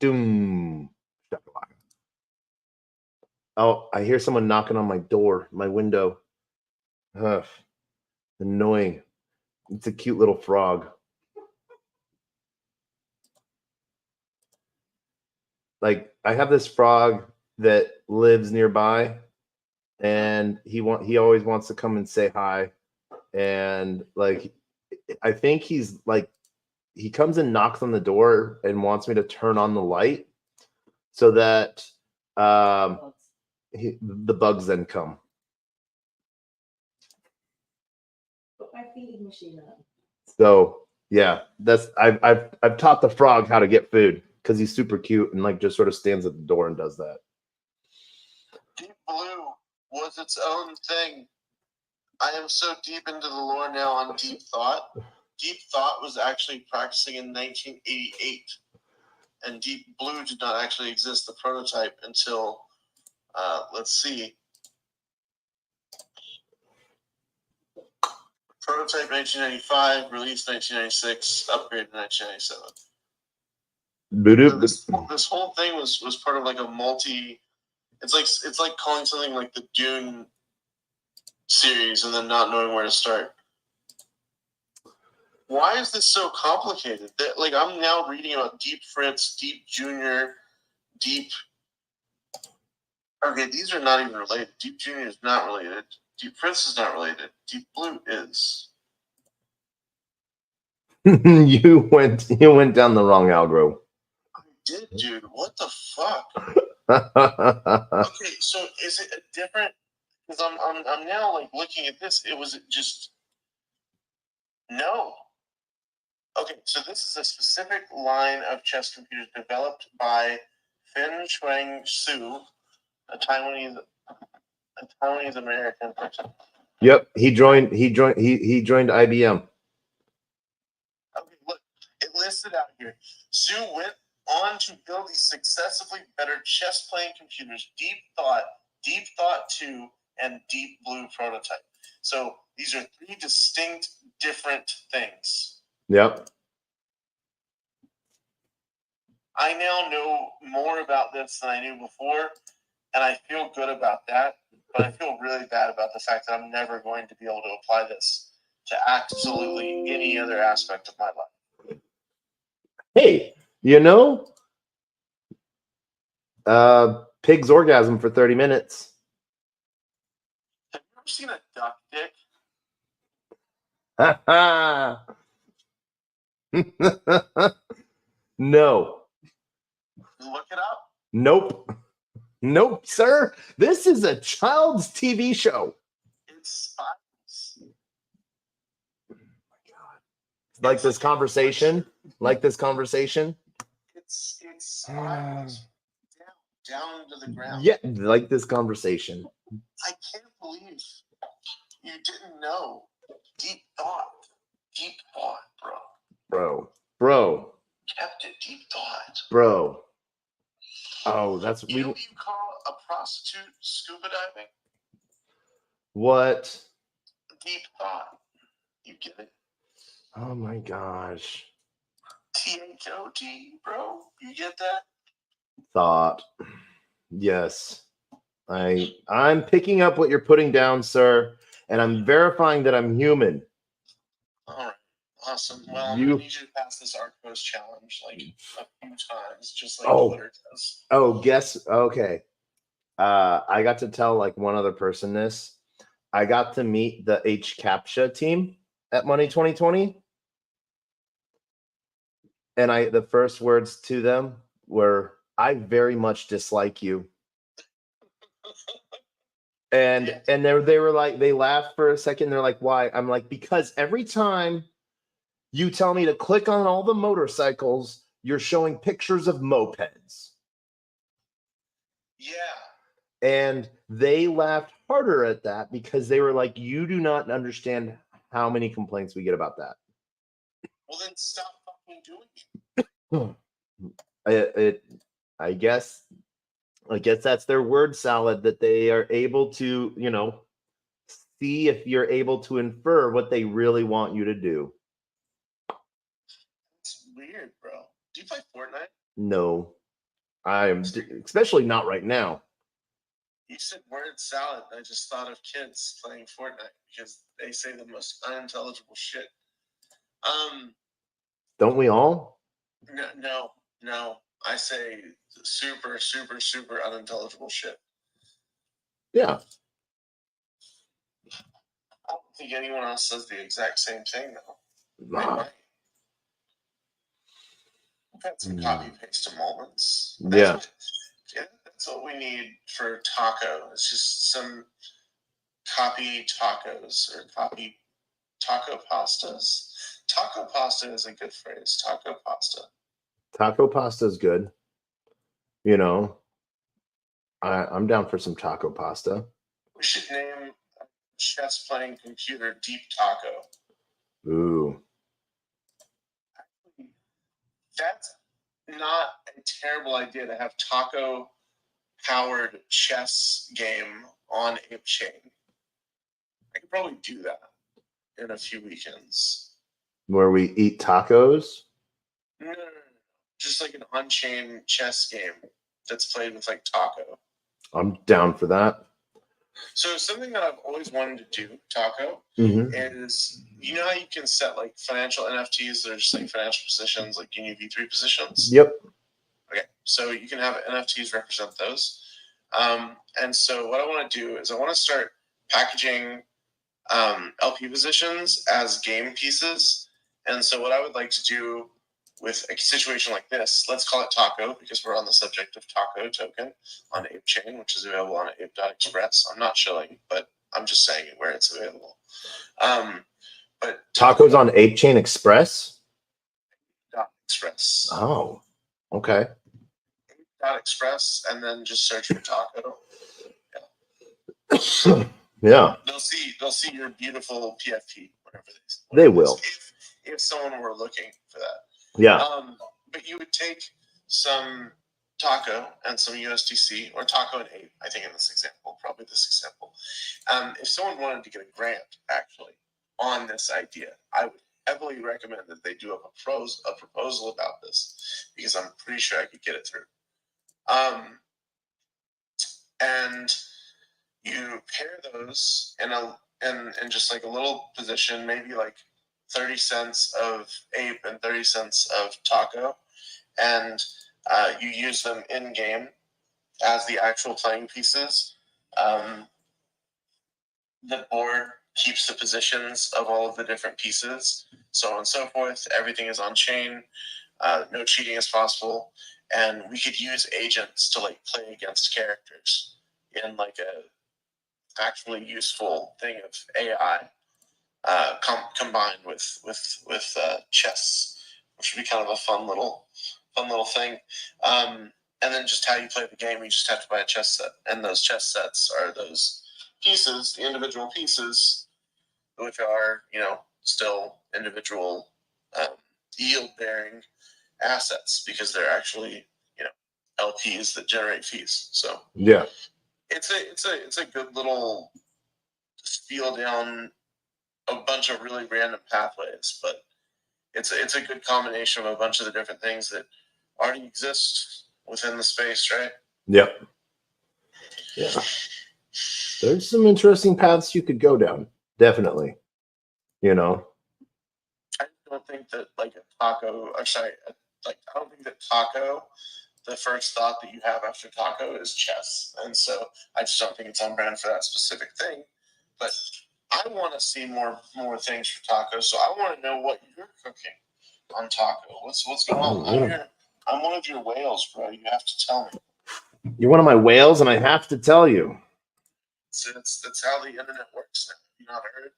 Doom. Oh, I hear someone knocking on my door, my window. Ugh, annoying. It's a cute little frog. Like, I have this frog that lives nearby, and he always wants to come and say hi. And like, I think he's like, he comes and knocks on the door and wants me to turn on the light so that the bugs then come. Put my feeding machine on. So yeah, I've taught the frog how to get food because he's super cute and like just sort of stands at the door and does that. Deep Blue was its own thing. I am so deep into the lore now on Deep Thought. Deep Thought was actually practicing in 1988, and Deep Blue did not actually exist, the prototype, until let's see. Prototype 1995, released 1996, upgrade 1997. So this whole thing was part of like a multi. It's like calling something like the Dune series and then not knowing where to start. Why is this so complicated? Like, I'm now reading about Deep Fritz, Deep Junior, Deep. Okay, these are not even related. Deep Junior is not related. Deep Fritz is not related. Deep Blue is. You went down the wrong algo. I did, dude. What the fuck? Okay, so is it a different? Because I'm now like looking at this. It was just no. Okay, so this is a specific line of chess computers developed by Fin Shuang Su, a Taiwanese American person. Yep, he joined IBM. Okay, look, it listed out here. Su went on to build these successively better chess-playing computers, Deep Thought 2, and Deep Blue prototype. So these are 3 distinct, different things. Yep. I now know more about this than I knew before, and I feel good about that, but I feel really bad about the fact that I'm never going to be able to apply this to absolutely any other aspect of my life. Hey, pig's orgasm for 30 minutes. Have you ever seen a duck dick? No. Look it up. Nope, sir. This is a child's TV show. It's spiders. Oh my God. Like this conversation. It's spirals down to the ground. Yeah, like this conversation. I can't believe you didn't know. Deep thought, Bro. Kept it deep thought, bro. Oh, that's you know what you call a prostitute scuba diving? What? Deep thought. You get it? Oh my gosh. THOT, bro. You get that? Thought. Yes. I'm picking up what you're putting down, sir, and I'm verifying that I'm human. All right. Awesome. Well, I'm You- gonna need you to pass this Arcos challenge like a few times, just like Oh. Twitter does. Oh, guess okay. I got to tell like one other person this. I got to meet the H Captcha team at Money 2020. And the first words to them were, I very much dislike you. And they were like, they laughed for a second. They're like, why? I'm like, because every time you tell me to click on all the motorcycles, you're showing pictures of mopeds. Yeah. And they laughed harder at that because they were like, you do not understand how many complaints we get about that. Well, then stop fucking doing it. I guess that's their word salad, that they are able to, see if you're able to infer what they really want you to do. It's weird, bro. Do you play Fortnite? No, I am, especially not right now. You said word salad, and I just thought of kids playing Fortnite because they say the most unintelligible shit. Don't we all? No. I say super, super, super unintelligible shit. Yeah. I don't think anyone else says the exact same thing, though. They Ah, might. We've had some copy paste moments. yeah. That's what we need for taco. It's just some copy tacos or copy taco pastas. Taco pasta is a good phrase. Taco pasta. Taco pasta is good. I'm down for some taco pasta. We should name chess playing computer Deep Taco. Ooh. That's not a terrible idea to have taco powered chess game on Ape Chain. I could probably do that in a few weekends. Where we eat tacos? No. Just like an on-chain chess game that's played with like taco. I'm down for that. So something that I've always wanted to do, Taco, is, you know how you can set like financial NFTs that are just like financial positions, like UV3 positions? Yep. Okay, so you can have NFTs represent those. And so what I want to do is I want to start packaging LP positions as game pieces. And so what I would like to do with a situation like this, let's call it Taco because we're on the subject of Taco token on Ape Chain, which is available on ape.express. I'm not shilling, but I'm just saying where it's available. But Tacos on Ape Chain Express? Express. Oh, okay. Express, and then just search for Taco. Yeah. They'll see your beautiful PFP, whatever they will. If someone were looking for that. Yeah. But you would take some Taco and some USDC, or Taco and Ape, I think in this example, probably this example. If someone wanted to get a grant, actually, on this idea, I would heavily recommend that they do a proposal about this, because I'm pretty sure I could get it through. And you pair those in just like a little position, maybe like 30 cents of Ape and 30 cents of Taco, and you use them in game as the actual playing pieces. The board keeps the positions of all of the different pieces, so on and so forth. Everything is on chain. No cheating is possible, and we could use agents to like play against characters in like a actually useful thing of AI combined with chess, which would be kind of a fun little thing. And then just how you play the game, you just have to buy a chess set, and those chess sets are those pieces, the individual pieces, which are still individual yield bearing assets because they're actually LPs that generate fees. So yeah, it's a good little spiel down a bunch of really random pathways, but it's a good combination of a bunch of the different things that already exist within the space, right? Yep. Yeah. There's some interesting paths you could go down. Definitely. You know. I don't think that like a taco, or sorry, like I don't think that taco, the first thought that you have after taco is chess, and so I just don't think it's on brand for that specific thing. But I want to see more things for taco, so I want to know what you're cooking on taco. What's going on? I'm one of your whales, bro. You have to tell me. You're one of my whales, and I have to tell you. That's how the internet works now. You not heard?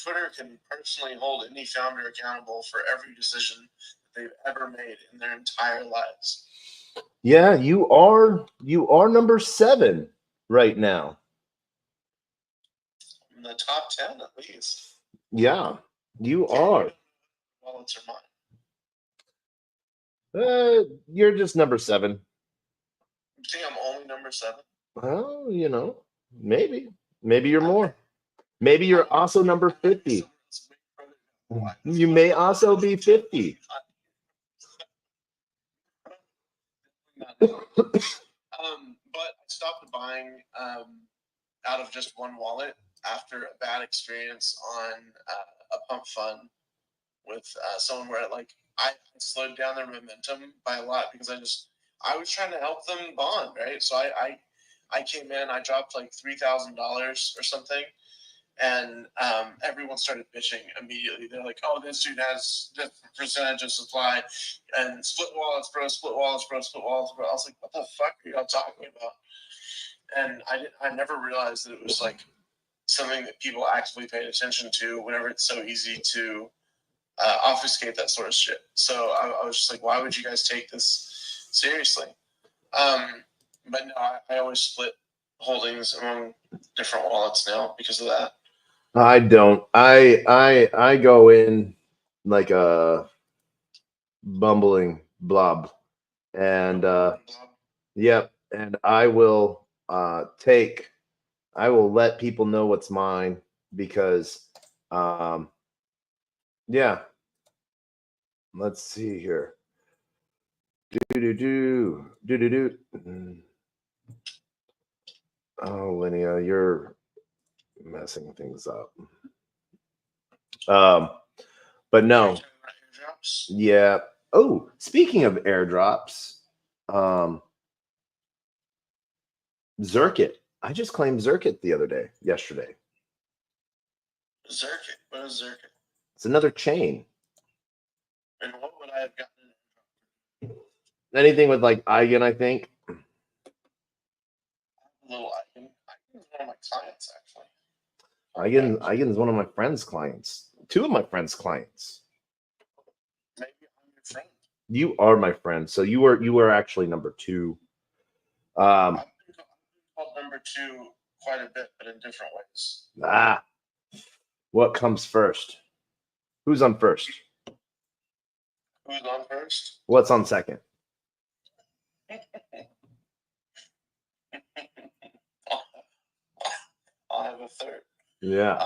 Twitter can personally hold any founder accountable for every decision that they've ever made in their entire lives. Yeah, you are number 7 right now. In the top 10 at least. Yeah, you are. Wallets are mine. You're just number 7. You think I'm only number 7? Well, you know, maybe you're more. Maybe you're also number 50. You may also be 50. But I stopped buying out of just one wallet after a bad experience on a pump fund with someone where like I slowed down their momentum by a lot because I was trying to help them bond, right? So I came in, I dropped like $3,000 or something, and everyone started bitching immediately. They're like, "Oh, this dude has this percentage of supply, and split wallets, bro, split wallets, bro, split wallets, bro." I was like, "What the fuck are y'all talking about?" And I never realized that it was like something that people actively paid attention to whenever it's so easy to obfuscate that sort of shit. So I was just like, why would you guys take this seriously? But no, I always split holdings among different wallets now because of that. I don't. I go in like a bumbling blob, and yep. And I will let people know what's mine because yeah. Let's see here. Do. Oh, Linnea, you're messing things up. But no. Yeah. Oh, speaking of airdrops, Zirkit. I just claimed Zirkit yesterday. Zirkit? What is Zirkit? It's another chain. And what would I have gotten? Anything with like Eigen, I think. A little Eigen. Eigen's one of my clients, actually. Eigen's one of my friend's clients. 2 of my friend's clients. Maybe I'm your friend. You are my friend. So you were actually number 2. I've been called number 2 quite a bit, but in different ways. What comes first? Who's on first? Who's on first? What's on second? I'll have a third. Yeah.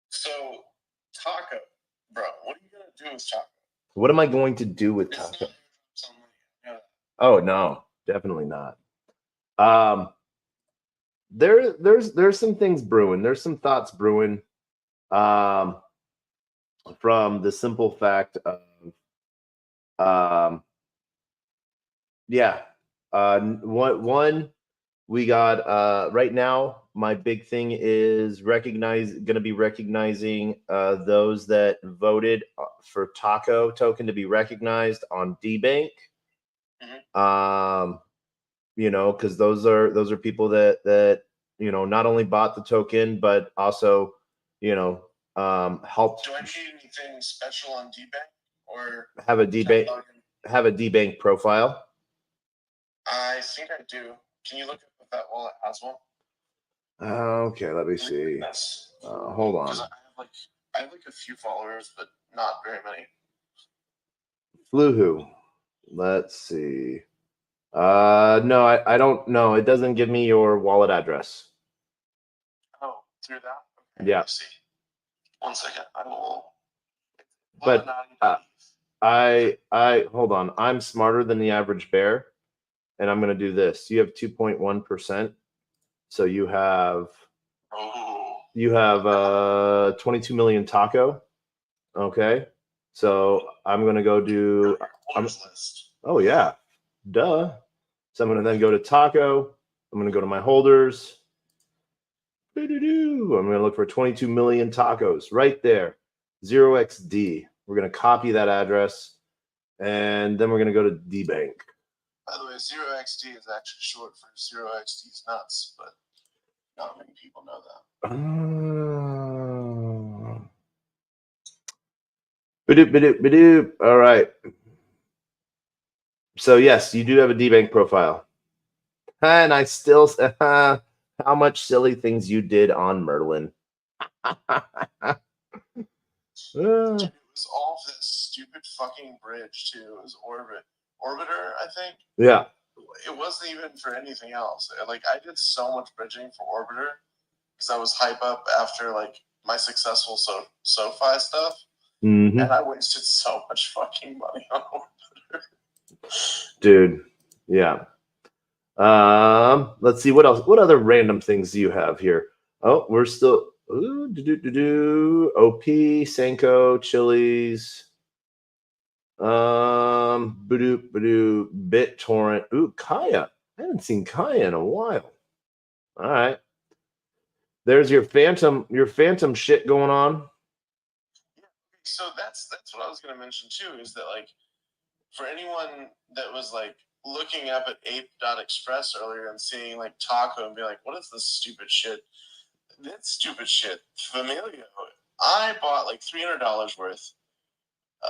So taco, bro. What are you gonna do with taco? What am I going to do with taco? Oh no, definitely not. There's some things brewing. There's some thoughts brewing. From the simple fact of one we got right now. My big thing is going to be recognizing those that voted for Taco token to be recognized on DBank. Mm-hmm. You know, because those are people that you know not only bought the token but also you know helped. Do I need anything special on DBank or have a DBank profile? I think I do. Can you look up if that wallet has one? Okay, let me see. Hold on. I have like a few followers, but not very many. Fluhu. Let's see. No, I don't know. It doesn't give me your wallet address. Oh, through that? Okay, yeah. Let's see. 1 second. I will But naughty naive. I hold on. I'm smarter than the average bear, and I'm going to do this. You have 2.1%, so you have Oh, 22 million taco. Okay, so I'm going to go do. holders list. Oh yeah, duh. So I'm going to then go to taco. I'm going to go to my holders. I'm going to look for 22 million tacos right there. 0xD. We're going to copy that address, and then we're going to go to dbank. By the way, 0xD is actually short for 0xD's nuts, but not many people know that. Badoop, badoop, badoop. All right. So yes, you do have a dbank profile. And I still, how much silly things you did on Merlin. Dude, it was all for that stupid fucking bridge too. It was Orbiter, I think. Yeah. It wasn't even for anything else. Like, I did so much bridging for Orbiter because I was hype up after like my successful SoFi stuff, Mm-hmm. and I wasted so much fucking money on Orbiter. Dude, yeah. Let's see what else. What other random things do you have here? Oh, we're still OP, Senko, Chili's, Badoop, BitTorrent. Ooh, Kaya. I haven't seen Kaya in a while. All right. There's your phantom shit going on. So that's what I was gonna mention too, is that like for anyone that was like looking up at ape.express earlier and seeing like taco and be like, what is this stupid shit? That stupid shit. Familio. I bought like $300 worth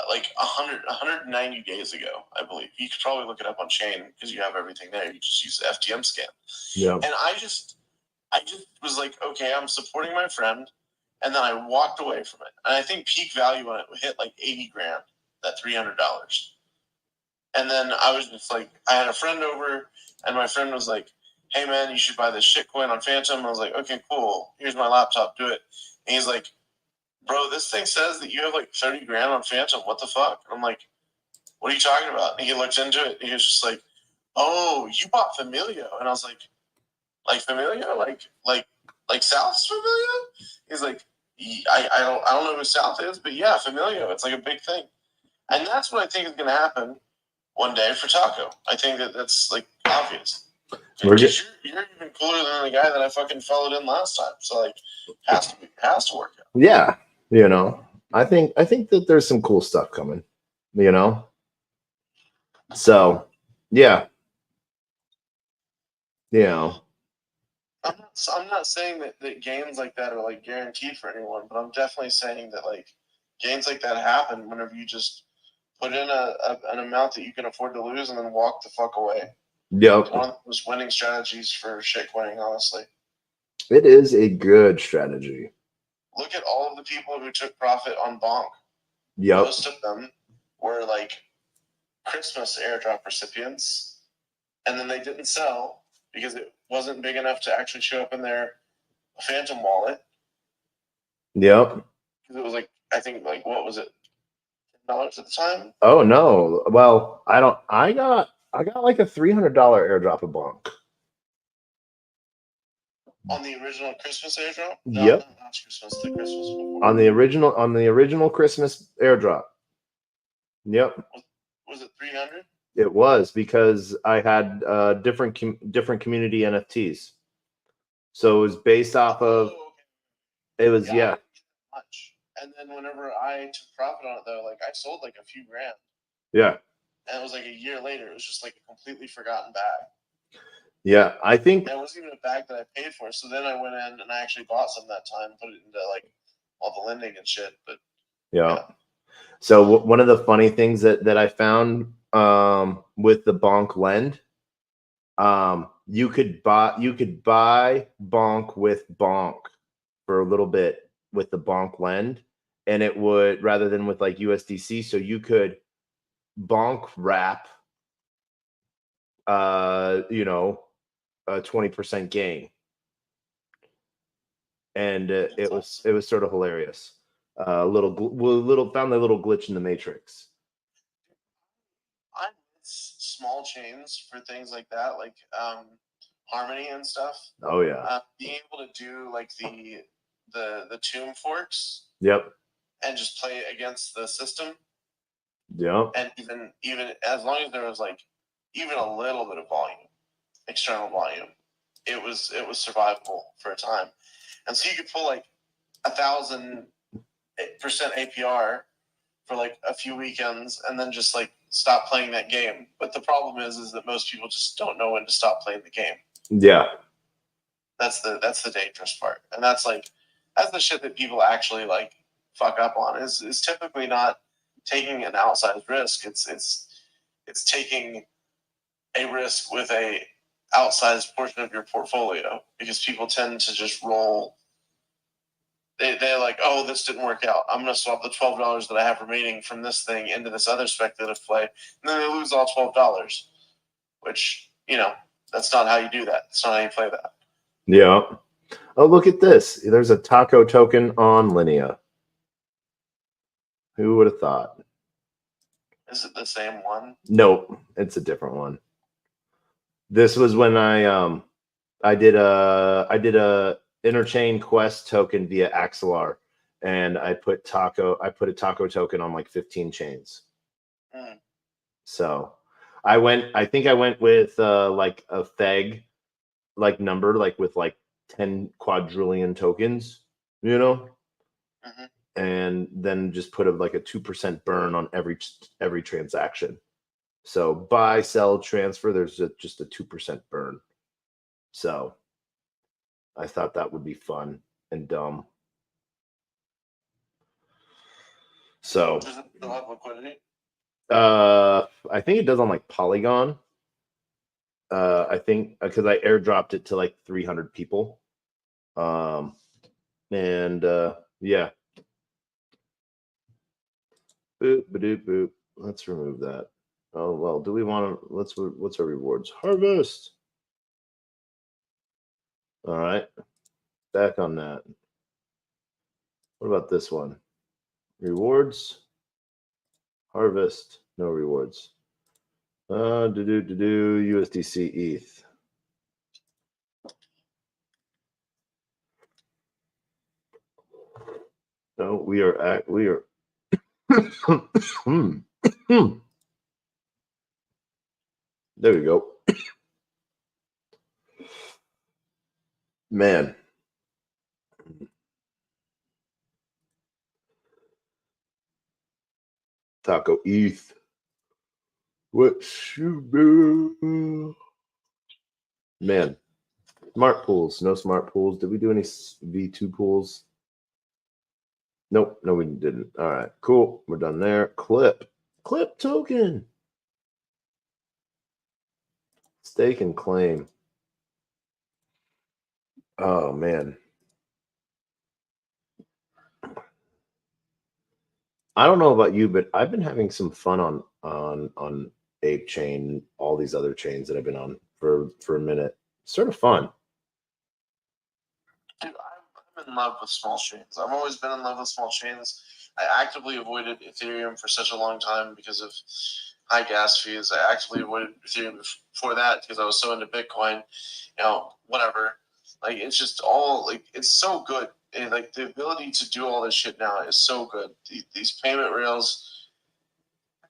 like 190 days ago, I believe. You could probably look it up on chain because you have everything there. You just use the FTM scan. Yeah. And I just was like, okay, I'm supporting my friend. And then I walked away from it. And I think peak value on it hit like 80 grand, that $300. And then I was just like, I had a friend over, and my friend was like, hey man, you should buy this shitcoin on Phantom. I was like, okay, cool. Here's my laptop, do it. And he's like, bro, this thing says that you have like 30 grand on Phantom. What the fuck? I'm like, what are you talking about? And he looked into it, and he was just like, oh, you bought Familio. And I was like Familio? Like South's Familio? He's like, I don't know who South is, but yeah, Familio. It's like a big thing. And that's what I think is going to happen one day for Taco. I think that's like obvious. You're even cooler than the guy that I fucking followed in last time. So like, has to work out. Yeah, you know, I think that there's some cool stuff coming. You know, so yeah, you know. I'm not saying that gains like that are like guaranteed for anyone, but I'm definitely saying that like gains like that happen whenever you just put in an amount that you can afford to lose and then walk the fuck away. Yep. It's one of those winning strategies for shitcoining, honestly. It is a good strategy. Look at all of the people who took profit on Bonk. Yep. Most of them were like Christmas airdrop recipients, and then they didn't sell because it wasn't big enough to actually show up in their Phantom wallet. Yep. Because it was like, I think, like, what was it? $10 at the time? Oh no. Well, I got like a $300 airdrop of Bonk. On the original Christmas airdrop? No, Yep. not Christmas, the Christmas before. On the original Christmas airdrop. Yep. Was it 300? It was because I had different community NFTs. So it was based off of. Okay. It was yeah. Much. And then whenever I took profit on it, though, like I sold like a few grand. Yeah. And it was like a year later. It was just like a completely forgotten bag. Yeah, I think and it wasn't even a bag that I paid for. So then I went in and I actually bought some that time, put it into like all the lending and shit. But yeah. So one of the funny things that I found with the Bonk lend, you could buy Bonk with Bonk for a little bit with the Bonk lend, and it would, rather than with like USDC, so you could Bonk wrap you know, a 20% gain. And it was sort of hilarious. Found the little glitch in the matrix. I miss small chains for things like that, like Harmony and stuff. Oh yeah. Being able to do like the tomb forks. Yep. And just play against the system. Yep. And even as long as there was like even a little bit of volume, external volume, it was survivable for a time. And so you could pull like 1,000% APR for like a few weekends and then just like stop playing that game. But the problem is that most people just don't know when to stop playing the game. Yeah. That's the dangerous part. And that's the shit that people actually like fuck up on is typically not taking an outsized risk. It's taking a risk with a outsized portion of your portfolio, because people tend to just roll. They're like, oh, this didn't work out, I'm going to swap the $12 that I have remaining from this thing into this other speculative play, and then they lose all $12, which, that's not how you do that. That's not how you play that. Yeah. Oh, look at this. There's a taco token on Linea. Who would have thought? Is it the same one? Nope, it's a different one. This was when I did a interchain quest token via Axelar, and I put a taco token on like 15 chains. So I think I went with like a Theg like number, like with like 10 quadrillion tokens, and then just put like a 2% burn on every transaction. So buy, sell, transfer, there's just a 2% burn. So I thought that would be fun and dumb. So does it still have liquidity? I think it does on like Polygon. I think because I airdropped it to like 300 people. And yeah. Boop, badoop, boop. Let's remove that. Oh, well, do we want to, what's our rewards? Harvest. All right. Back on that. What about this one? Rewards. Harvest. No rewards. USDC ETH. No, we are there we go. Man. Taco ETH. What should do? Man. Smart pools. No smart pools. Did we do any V2 pools? Nope. No, we didn't. All right. Cool. We're done there. Clip token. Stake and claim. Oh man. I don't know about you, but I've been having some fun on Ape Chain, all these other chains that I've been on for a minute. Sort of fun. Dude, I'm in love with small chains. I've always been in love with small chains. I actively avoided Ethereum for such a long time because of high gas fees. I actively avoided Ethereum before that because I was so into Bitcoin. Whatever. Like, it's just all like, it's so good. And like, the ability to do all this shit now is so good. These payment rails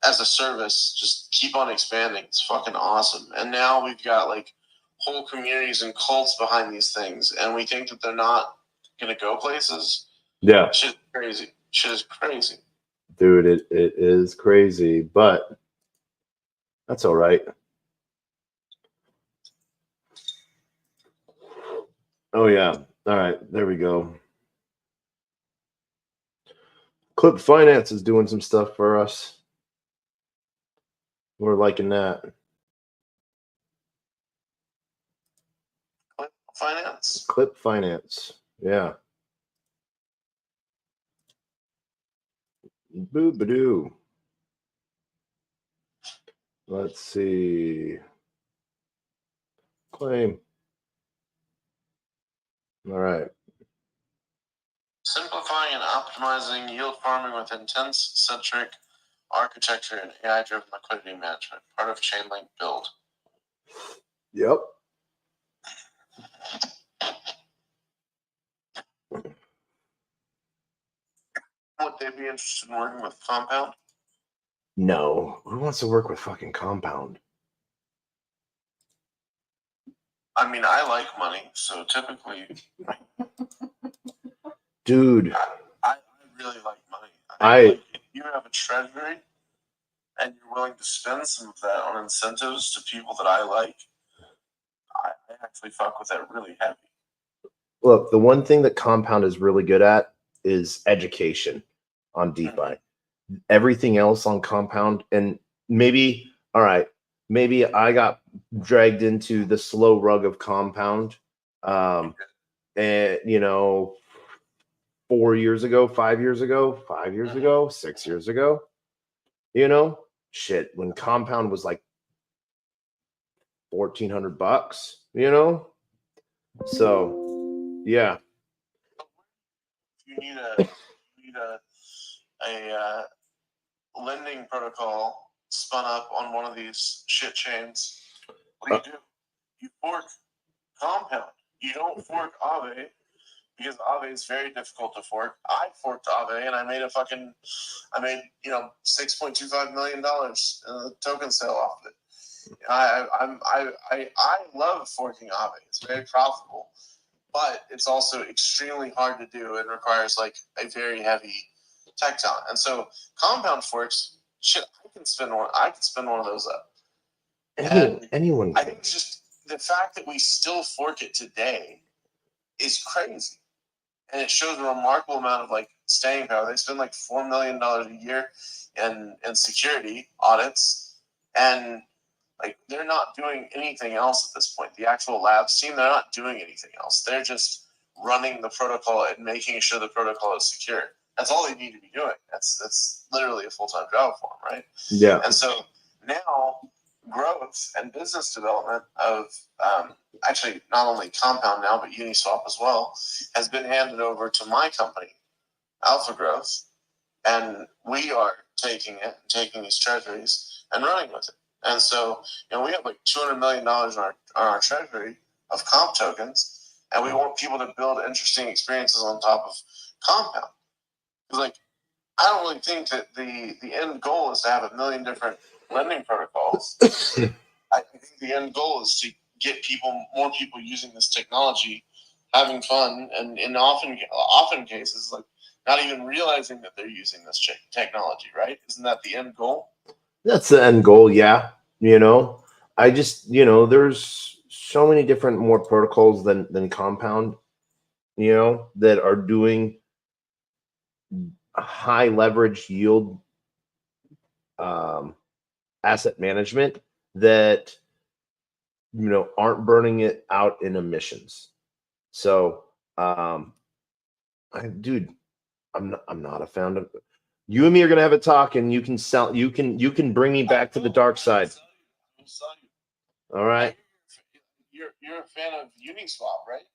as a service just keep on expanding. It's fucking awesome. And now we've got like whole communities and cults behind these things, and we think that they're not gonna go places. Yeah. Shit's crazy. Shit is crazy. Dude, it is crazy, but that's all right. Oh yeah. All right, there we go. Clip Finance is doing some stuff for us. We're liking that. Clip Finance. Yeah. Boo-ba-doo. Let's see. Claim. All right. Simplifying and optimizing optimizing yield farming with intent-centric architecture and AI-driven liquidity management, part of Chainlink build. Yep. Would they be interested in working with Compound? No. Who wants to work with fucking Compound? I mean, I like money, so typically, Dude. I really like money. Like, if you have a treasury and you're willing to spend some of that on incentives to people that I like, I actually fuck with that really heavy. Look, the one thing that Compound is really good at is education on DeFi. Everything else on Compound, and maybe, all right, maybe I got dragged into the slow rug of Compound, and 4 years ago, 5 years ago, 5 years ago, 6 years ago, shit, when Compound was like $1,400, so yeah. You need a lending protocol spun up on one of these shit chains. What do? You fork Compound. You don't fork Aave because Aave is very difficult to fork. I forked Aave and I made $6.25 million in a token sale off of it. I love forking Aave. It's very profitable, but it's also extremely hard to do and requires like a very heavy tech talent. And so Compound forks, shit, I can spin one of those up. Anyone I think it's just the fact that we still fork it today is crazy. And it shows a remarkable amount of like staying power. They spend like $4 million a year in security audits, and like they're not doing anything else at this point. The actual labs team, they're not doing anything else. They're just running the protocol and making sure the protocol is secure. That's all they need to be doing. That's literally a full-time job for them, right? Yeah. And so now growth and business development of actually not only Compound now, but Uniswap as well, has been handed over to my company, Alpha Growth, and we are taking these treasuries and running with it. And so, we have like $200 million on our treasury of comp tokens, and we want people to build interesting experiences on top of Compound. Because, like, I don't really think that the end goal is to have 1 million different lending protocols. I think the end goal is to get more people using this technology, having fun, and in often cases, like, not even realizing that they're using this technology, right? Isn't that the end goal? That's the end goal, yeah. I just, there's so many different more protocols than Compound, that are doing a high leverage yield asset management that, aren't burning it out in emissions. So, I'm not a fan of. You and me are gonna have a talk, and you can bring me back to the dark side. All right. You're a fan of Uniswap, right?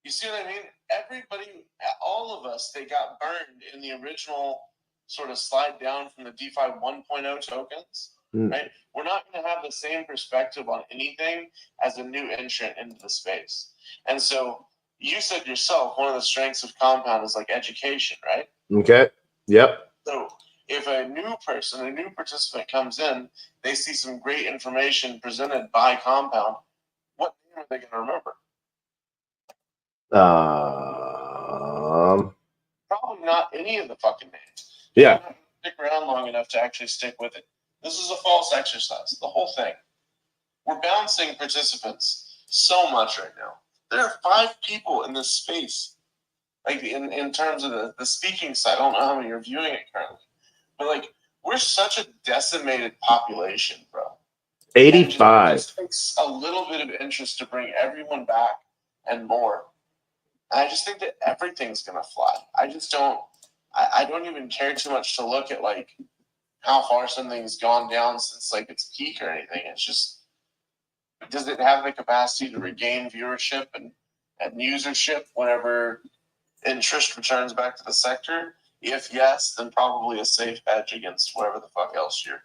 You see what I mean? Everybody, all of us, they got burned in the original sort of slide down from the DeFi 1.0 tokens, right? We're not going to have the same perspective on anything as a new entrant into the space. And so you said yourself, one of the strengths of Compound is like education, right? Okay. Yep. So if a new participant comes in, they see some great information presented by Compound, what name are they going to remember? Probably not any of the fucking names. Yeah. Not stick around long enough to actually stick with it. This is a false exercise. The whole thing. We're bouncing participants so much right now. There are 5 people in this space. Like in terms of the speaking side, I don't know how many are viewing it currently. But like, we're such a decimated population, bro. 85. It just takes a little bit of interest to bring everyone back and more. And I just think that everything's gonna fly. I don't even care too much to look at like how far something's gone down since like its peak or anything. It's just, does it have the capacity to regain viewership and usership whenever interest returns back to the sector? If yes, then probably a safe hedge against whatever the fuck else you're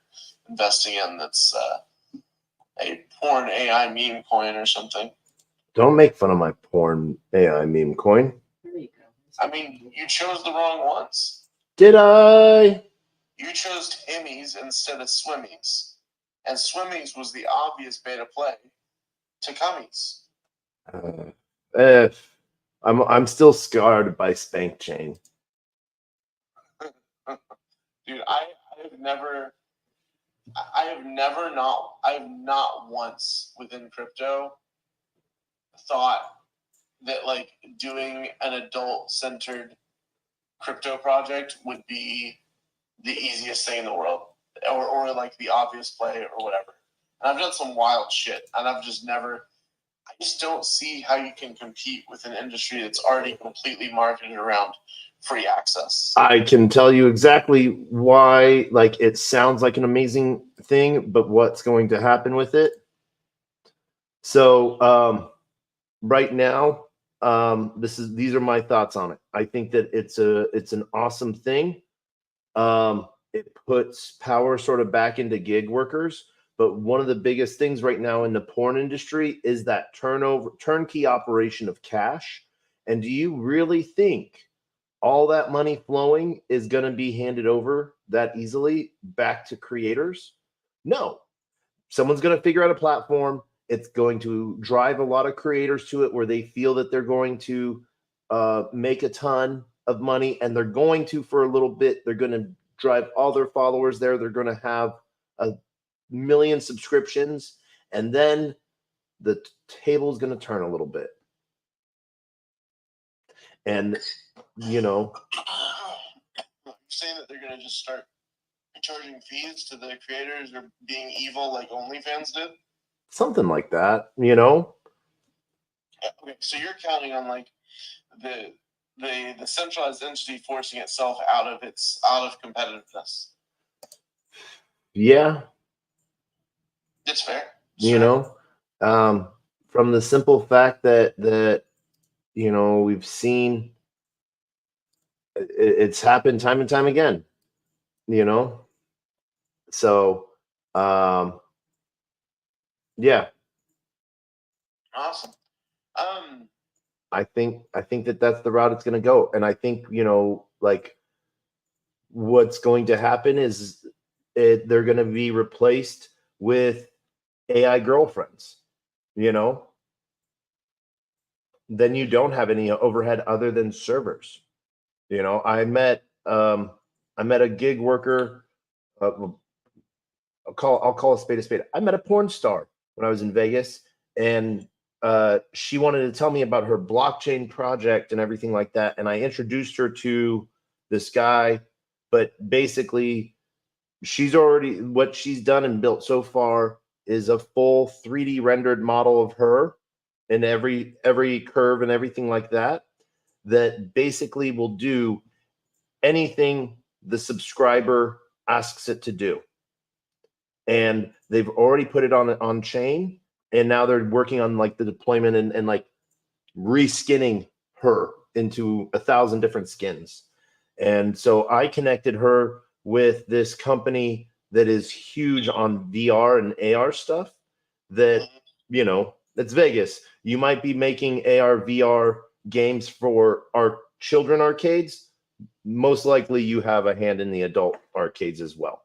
investing in that's a porn AI meme coin or something. Don't make fun of my porn AI meme coin. There you go. I mean, you chose the wrong ones. Did I? You chose Timmy's instead of Swimmies. And Swimmies was the obvious beta play to Cummies. I'm still scarred by Spank Chain. Dude, I've not once within crypto thought that like doing an adult-centered crypto project would be the easiest thing in the world, or like the obvious play or whatever. And I've done some wild shit, and I just don't see how you can compete with an industry that's already completely marketed around free access. I can tell you exactly why. Like, it sounds like an amazing thing, but what's going to happen with it? So right now, these are my thoughts on it. I think that it's an awesome thing. It puts power sort of back into gig workers. But one of the biggest things right now in the porn industry is that turnkey operation of cash. And do you really think all that money flowing is going to be handed over that easily back to creators? No. Someone's going to figure out a platform. It's going to drive a lot of creators to it where they feel that they're going to make a ton of money, and they're going to, for a little bit, they're going to drive all their followers there. They're going to have a million subscriptions, and then the table is going to turn a little bit. And, you know, You're saying that they're going to just start charging fees to the creators or being evil like OnlyFans did? something like that, you know? Okay, so you're counting on like the centralized entity forcing itself out of competitiveness. Yeah. It's fair. You know, from the simple fact that you know, we've seen it's happened time and time again, you know. So yeah, Awesome. I think that that's the route it's going to go. And I think, you know, like, what's going to happen is they're going to be replaced with AI girlfriends, you know. Then you don't have any overhead other than servers. You know, I met a gig worker. I'll call a spade a spade. I met a porn star when I was in Vegas, and she wanted to tell me about her blockchain project and everything like that. And I introduced her to this guy, but basically, what she's done and built so far is a full 3D rendered model of her and every curve and everything like that basically will do anything the subscriber asks it to do. And they've already put it on chain, and now they're working on like the deployment and like reskinning her into 1,000 different skins. And so I connected her with this company that is huge on VR and AR stuff that, you know, it's Vegas. You might be making AR, VR games for our children arcades. Most likely you have a hand in the adult arcades as well.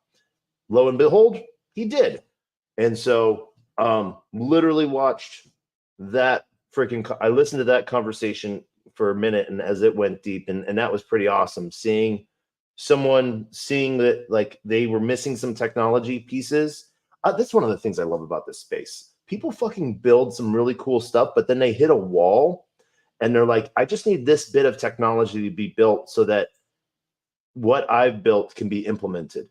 Lo and behold, he did. And so literally watched that I listened to that conversation for a minute, and as it went deep, and that was pretty awesome, seeing that like they were missing some technology pieces. That's one of the things I love about this space. People fucking build some really cool stuff, but then they hit a wall and they're like, I just need this bit of technology to be built so that what I've built can be implemented.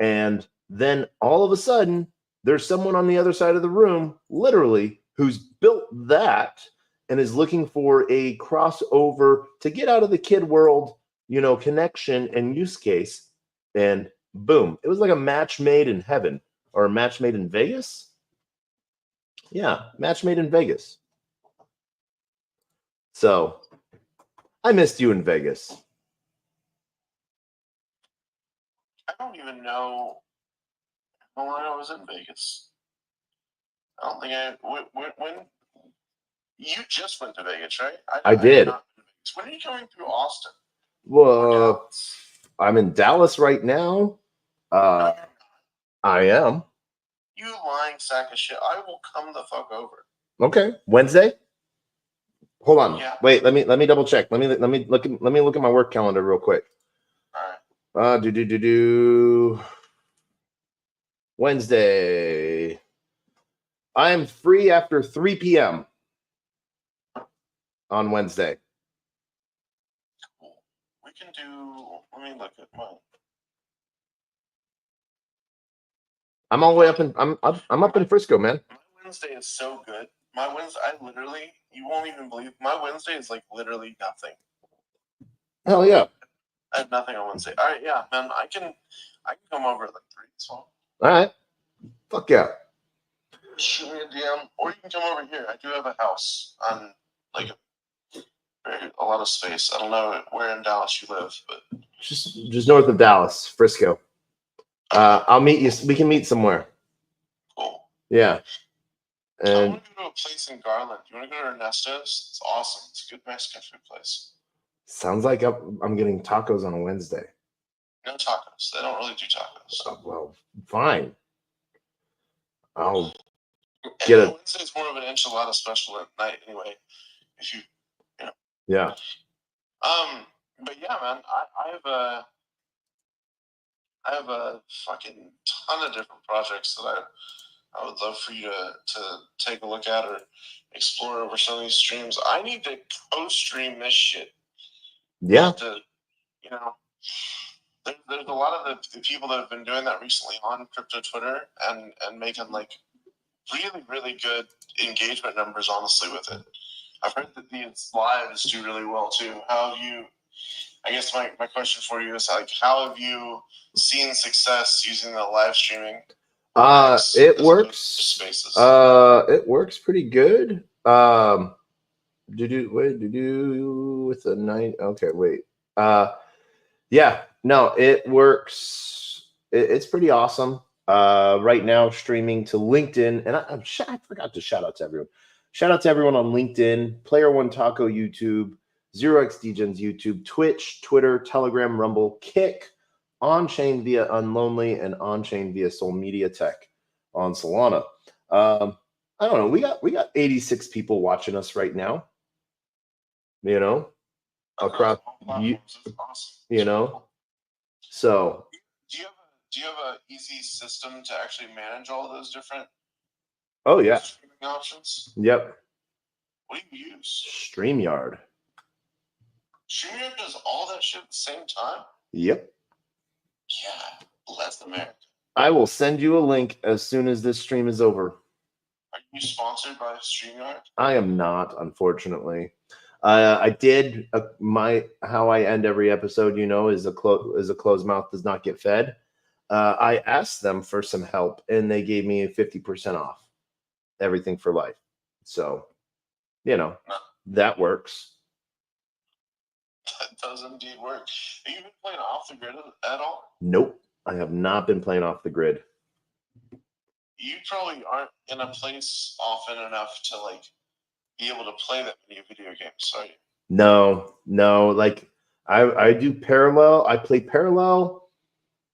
And then all of a sudden, there's someone on the other side of the room, literally, who's built that and is looking for a crossover to get out of the kid world, you know, connection and use case. And boom, it was like a match made in heaven, or a match made in Vegas. Yeah, match made in Vegas. So I missed you in Vegas. I don't even know how long I was in Vegas. I don't think when you just went to Vegas, right? I did. not been to Vegas. When are you coming through Austin? Well, I'm in Dallas right now. No, I am. you lying sack of shit. I will come the fuck over. Okay, Wednesday. Hold on. Yeah. Wait, let me double check. Let me look at my work calendar real quick. All right. Wednesday. I am free after 3 p.m. on Wednesday. Cool. We can do. Let me look at mine. I'm all the way up in I'm up in Frisco, man. My Wednesday is so good. My Wednesday, you won't even believe. My Wednesday is like literally nothing. Hell yeah. I have nothing on Wednesday. All right, yeah, man. I can come over at like 3. So All right. Fuck yeah. shoot me a DM, or you can come over here. I do have a house on like a lot of space. I don't know where in Dallas you live, but Just north of Dallas, Frisco. I'll meet you. We can meet somewhere. cool. Yeah. I And want to go to a place in Garland. You want to go to Ernesto's? It's awesome. It's a good Mexican food place. sounds like I'm getting tacos on a Wednesday. No tacos. They don't really do tacos. Oh, well, fine. I'll get it. Wednesday's more of an enchilada special at night, anyway. If you, Yeah. But yeah, man, I have a fucking ton of different projects that I would love for you to take a look at or explore over some of these streams. I need to co-stream this shit. Yeah. There's a lot of the people that have been doing that recently on crypto Twitter and making like really, really good engagement numbers, honestly, with it. I've heard that these lives do really well too. I guess my question for you is like, how have you seen success using the live streaming? It works. Spaces. It works pretty good. With a 9. Okay, wait. Yeah, no, it works. It's pretty awesome. Right now, streaming to LinkedIn, and I forgot to shout out to everyone. Shout out to everyone on LinkedIn, Player One Taco YouTube, 0x Degens YouTube, Twitch, Twitter, Telegram, Rumble, Kick, on-chain via Unlonely, and on-chain via Soul Media Tech on Solana. I don't know. We got 86 people watching us right now. You know, across so. Do you have an easy system to actually manage all those different? Oh yeah. Streaming options. Yep. What do you use? StreamYard. StreamYard does all that shit at the same time? Yep. Yeah, bless America. I will send you a link as soon as this stream is over. Are you sponsored by StreamYard? I am not, unfortunately. I did how I end every episode, is a closed mouth does not get fed. I asked them for some help, and they gave me 50% off everything for life. So, that works. That does indeed work. Have you been playing off the grid at all? Nope, I have not been playing off the grid. You probably aren't in a place often enough to like be able to play that many video games, are you? No. Like I do parallel. I play parallel,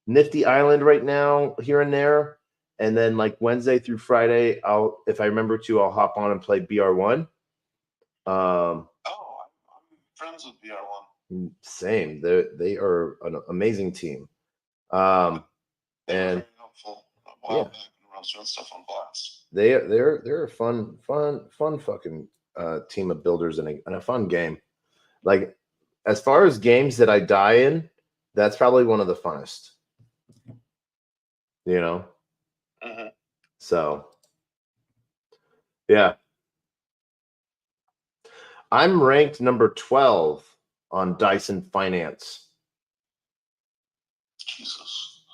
Nifty Island right now, here and there, and then like Wednesday through Friday, if I remember to, I'll hop on and play BR1. I'm friends with BR1. Same. They are an amazing team. And very helpful. Yeah. I was doing stuff on Blast. They're a fun fucking team of builders and a fun game. Like, as far as games that I die in, that's probably one of the funnest. Mm-hmm. So, yeah. I'm ranked number 12 on Dyson Finance. Jesus.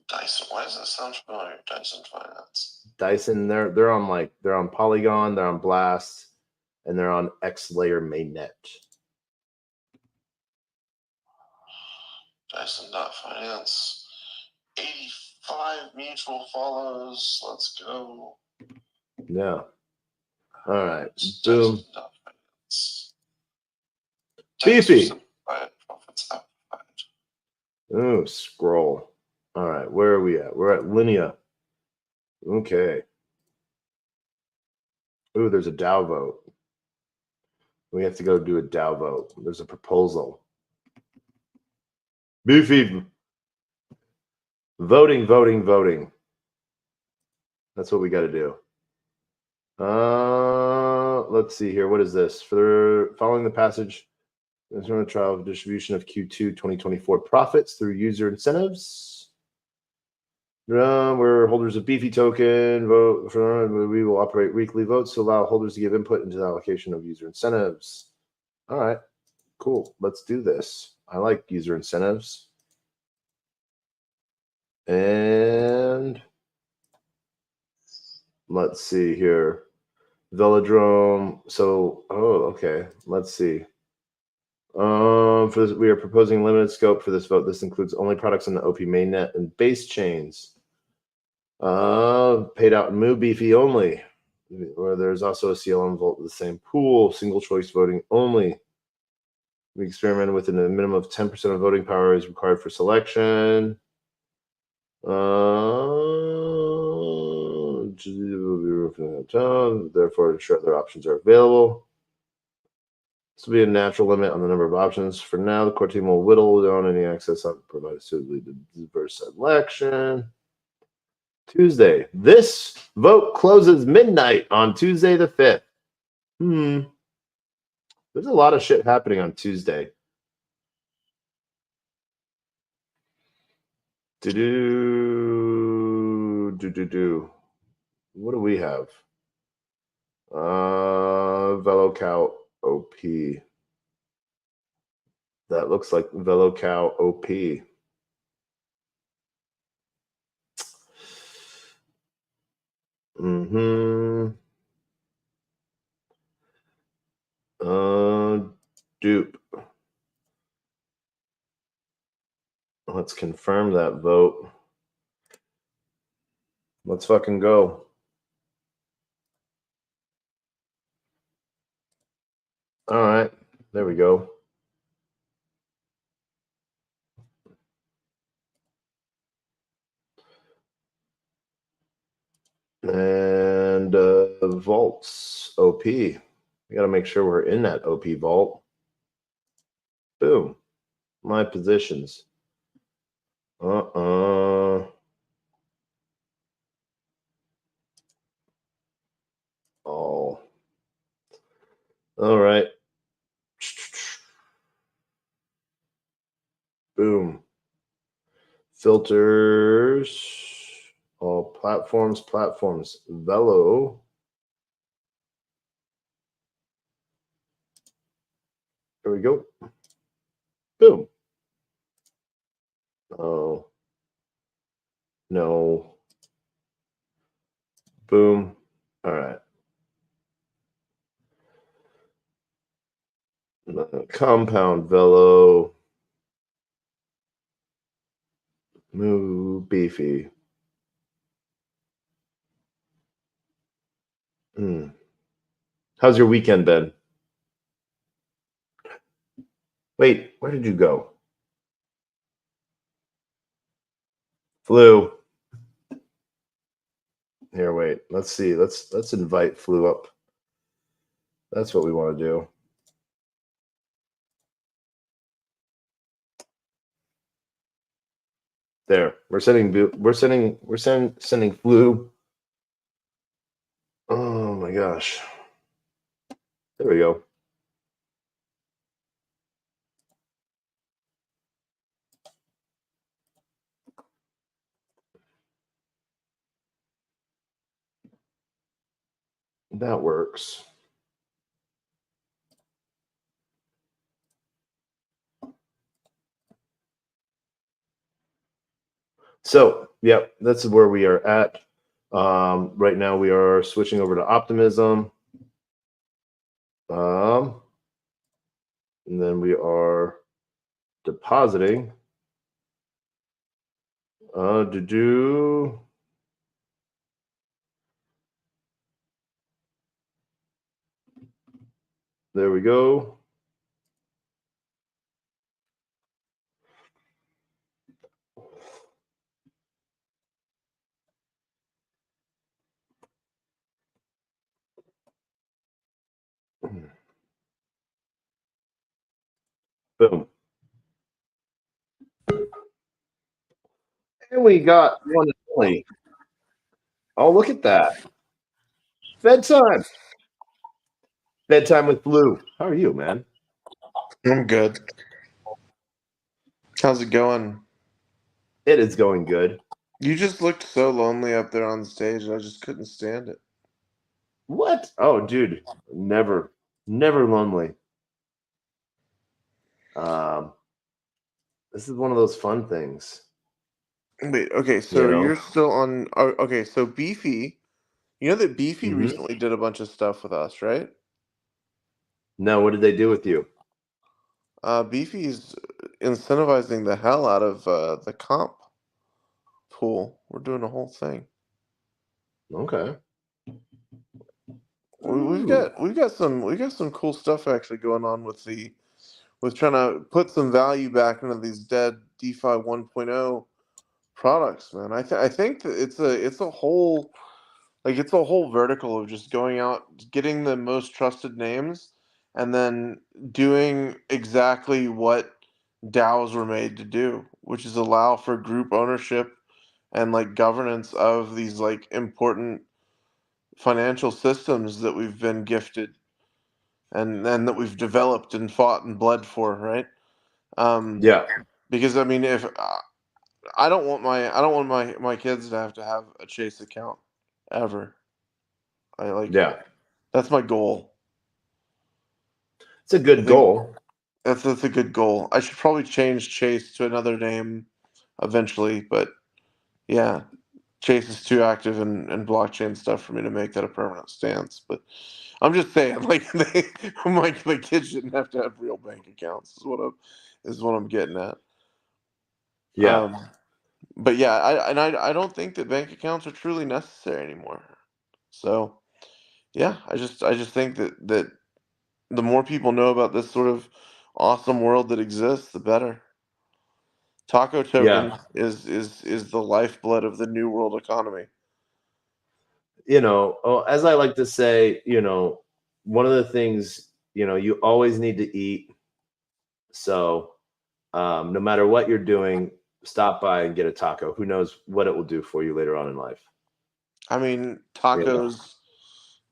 Dyson. Why does that sound familiar? Dyson Finance. Dyson, they're on Polygon, they're on Blast, and they're on X Layer mainnet. Dyson.finance. 85 mutual follows. Let's go. Yeah. All right. Boom. Beefy. Oh, scroll. All right. Where are we at? We're at Linea. Okay. Ooh, there's a Dow vote. We have to go do a Dow vote. There's a proposal. Beefy. Voting, voting, voting. That's what we got to do. Let's see here. What is this? For following the passage, there's a trial of distribution of Q2 2024 profits through user incentives. Where holders of Beefy token vote for, we will operate weekly votes to allow holders to give input into the allocation of user incentives. All right, cool. Let's do this. I like user incentives. And let's see here. Velodrome. So, okay. Let's see. For this, we are proposing limited scope for this vote. This includes only products on the OP mainnet and base chains. Paid out in Moo Beefy only. Where there's also a CLM vault with the same pool. Single choice voting only. We experimented with a minimum of 10% of voting power is required for selection. Therefore, ensure other options are available. This will be a natural limit on the number of options. For now, the core team will whittle down any access provided suitably to diverse selection. Tuesday. This vote closes midnight on Tuesday the 5th. There's a lot of shit happening on Tuesday. What do we have? VeloCow OP. That looks like VeloCow OP. Dupe. Let's confirm that vote. Let's fucking go. All right. There we go. And vaults OP. We got to make sure we're in that OP vault. Boom. My positions. Oh. All right. Boom. Filters. All platforms. Velo. There we go. Boom. Oh. No. Boom. All right. Compound Velo. Moo Beefy. How's your weekend been? Wait, where did you go? Flu. Here, wait. Let's see. Let's invite Flu up. That's what we want to do. There. We're sending Flu. Oh my gosh. There we go. That works. So, yep, that's where we are at. Right now, we are switching over to Optimism. And then we are depositing Do. There we go. Boom. And we got one and only. Oh, look at that. Bedtime. Bedtime with Blue. How are you, man? I'm good. How's it going? It is going good. You just looked so lonely up there on stage. I just couldn't stand it. What? Oh, dude. Never lonely. This is one of those fun things. Wait, okay, so you're still on. Okay, so Beefy, you know that Beefy recently did a bunch of stuff with us, right? No, what did they do with you? Beefy's incentivizing the hell out of the comp pool. We're doing a whole thing. Okay. We've got some cool stuff actually going on with trying to put some value back into these dead DeFi 1.0 products, man. I think that it's a whole vertical of just going out, getting the most trusted names, and then doing exactly what DAOs were made to do, which is allow for group ownership and like governance of these like important financial systems that we've been gifted and that we've developed and fought and bled for, right? Yeah. Because I mean, if I don't want my kids to have a Chase account ever. That's my goal. It's a good goal. That's a good goal. I should probably change Chase to another name eventually, but yeah, Chase is too active in blockchain stuff for me to make that a permanent stance. But I'm just saying, like, my kids shouldn't have to have real bank accounts. Is what I'm getting at. Yeah. But yeah, I don't think that bank accounts are truly necessary anymore. So yeah, I just think that the more people know about this sort of awesome world that exists, the better. Taco token is the lifeblood of the new world economy. As I like to say, one of the things, you always need to eat. So no matter what you're doing, stop by and get a taco. Who knows what it will do for you later on in life. I mean, tacos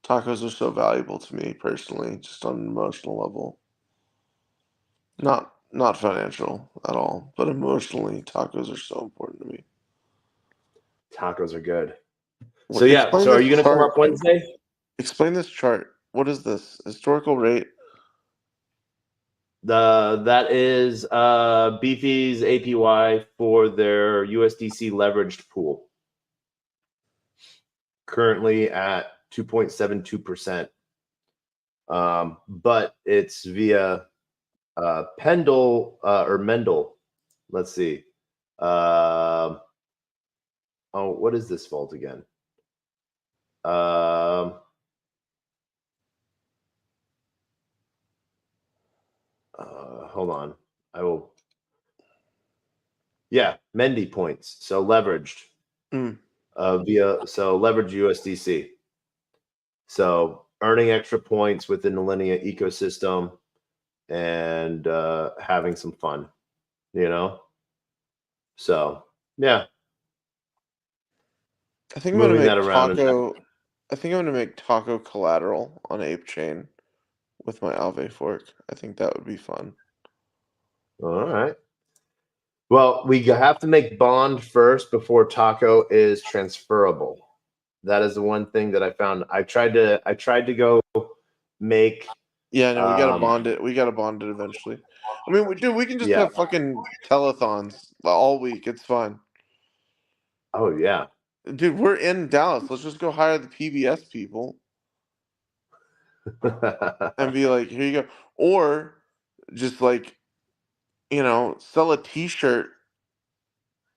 are so valuable to me personally, just on an emotional level. Not financial at all, but emotionally, tacos are so important to me. Tacos are good. So yeah, so are you going to come up Wednesday? Explain this chart. What is this? Historical rate? That is Beefy's APY for their USDC leveraged pool. Currently at 2.72%. But it's via Pendle or Mendel. Let's see. What is this vault again? Hold on. I will. Yeah, Mendy points. So leveraged via leverage USDC. So earning extra points within the Linea ecosystem and having some fun, So yeah. I think I'm gonna make taco. I think I'm gonna make taco collateral on Ape Chain with my Aave fork. I think that would be fun. All right. Well, we have to make bond first before taco is transferable. That is the one thing that I found. I tried to go make. Yeah, no, we gotta bond it. We gotta bond it eventually. I mean, we can just have fucking telethons all week. It's fine. Oh yeah, dude, we're in Dallas. Let's just go hire the PBS people and be like, here you go, or just like, sell a T-shirt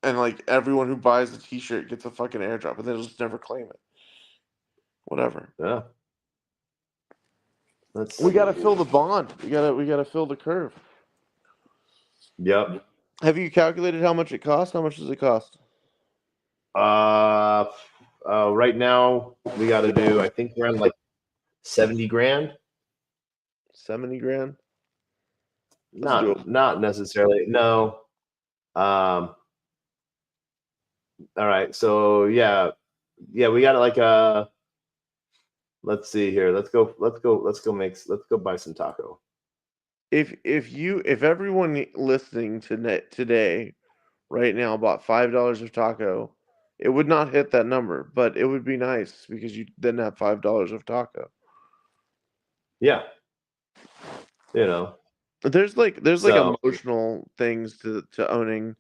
and like everyone who buys the T-shirt gets a fucking airdrop, and they'll just never claim it. Whatever. Yeah. We gotta fill the bond. We gotta fill the curve. Yep. Have you calculated how much it costs? How much does it cost? Right now we got to do, I think, around like 70 grand. 70 grand. Not necessarily. No. All right. So yeah, we got like let's see here. Let's go buy some taco. If everyone listening to today right now bought $5 of taco, it would not hit that number, but it would be nice because you then have $5 of taco. Yeah. You know. There's like emotional things to owning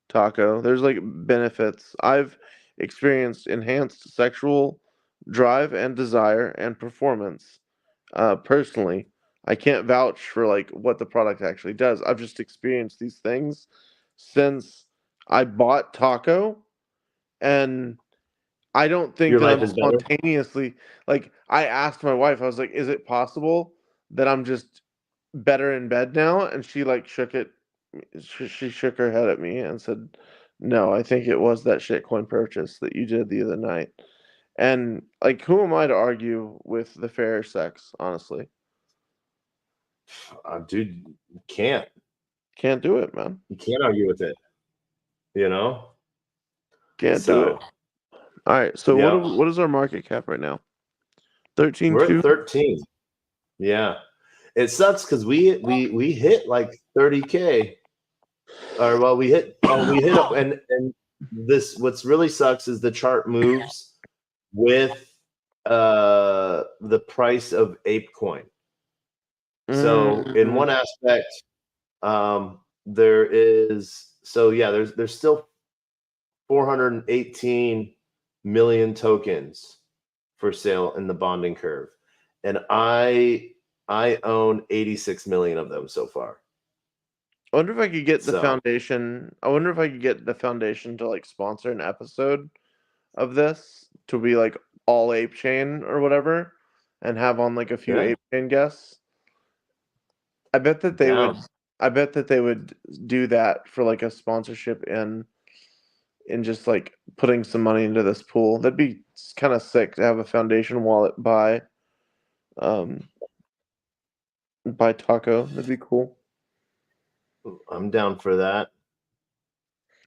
taco. There's like benefits. I've experienced enhanced sexual drive and desire and performance. Personally, I can't vouch for like what the product actually does. I've just experienced these things since I bought taco, and I don't think Your that life I'm is better? spontaneously like I asked my wife, I was like, is it possible that I'm just better in bed now? And she like she shook her head at me and said, no, I think it was that shitcoin purchase that you did the other night. And like, who am I to argue with the fair sex, honestly? Dude, you can't do it, man. You can't argue with it. You know? Can't do it. All right. So what is our market cap right now? 13. We're at 13. Yeah. It sucks because we hit like 30K. Or well, we hit up, and this, what's really sucks is the chart moves with the price of ApeCoin. So in one aspect, there's still 418 million tokens for sale in the bonding curve, and I own 86 million of them so far. I wonder if I could get the foundation. I wonder if I could get the foundation to like sponsor an episode of this to be like all ape chain or whatever, and have on like a few ape chain guests. I bet that they would. I bet that they would do that for like a sponsorship in just like putting some money into this pool. That'd be kind of sick to have a foundation wallet buy taco. That'd be cool. I'm down for that.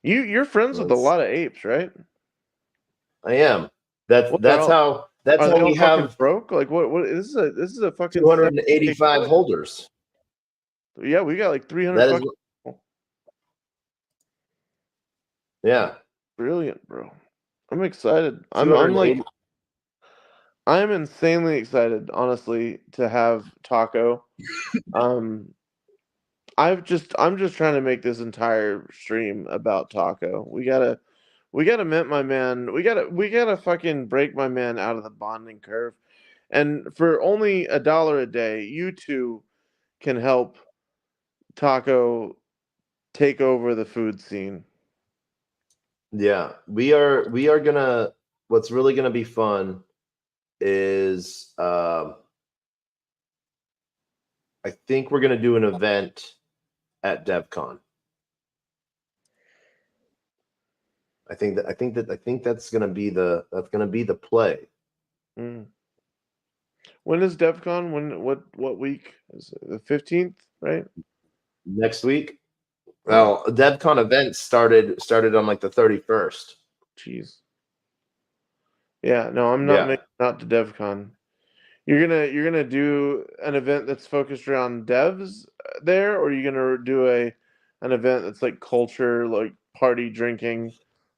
You're friends with a lot of apes, right? I am. That's how we have broke. Like what this is a fucking 285 holders. Yeah, we got like 300. That is, yeah, brilliant, bro. I'm excited. I'm insanely excited, honestly, to have taco. I'm just trying to make this entire stream about taco. We gotta mint my man. We gotta fucking break my man out of the bonding curve. And for only $1 a day, you two can help taco take over the food scene. Yeah, we are gonna. What's really gonna be fun is I think we're gonna do an event at DevCon. I think that's gonna be the play. When is DevCon? What week? Is it the 15th, right? Next week. Well, DevCon event started on like the 31st. Jeez. Yeah, no, I'm not making out to DevCon. You're gonna do an event that's focused around devs there, or are you gonna do an event that's like culture, like party drinking?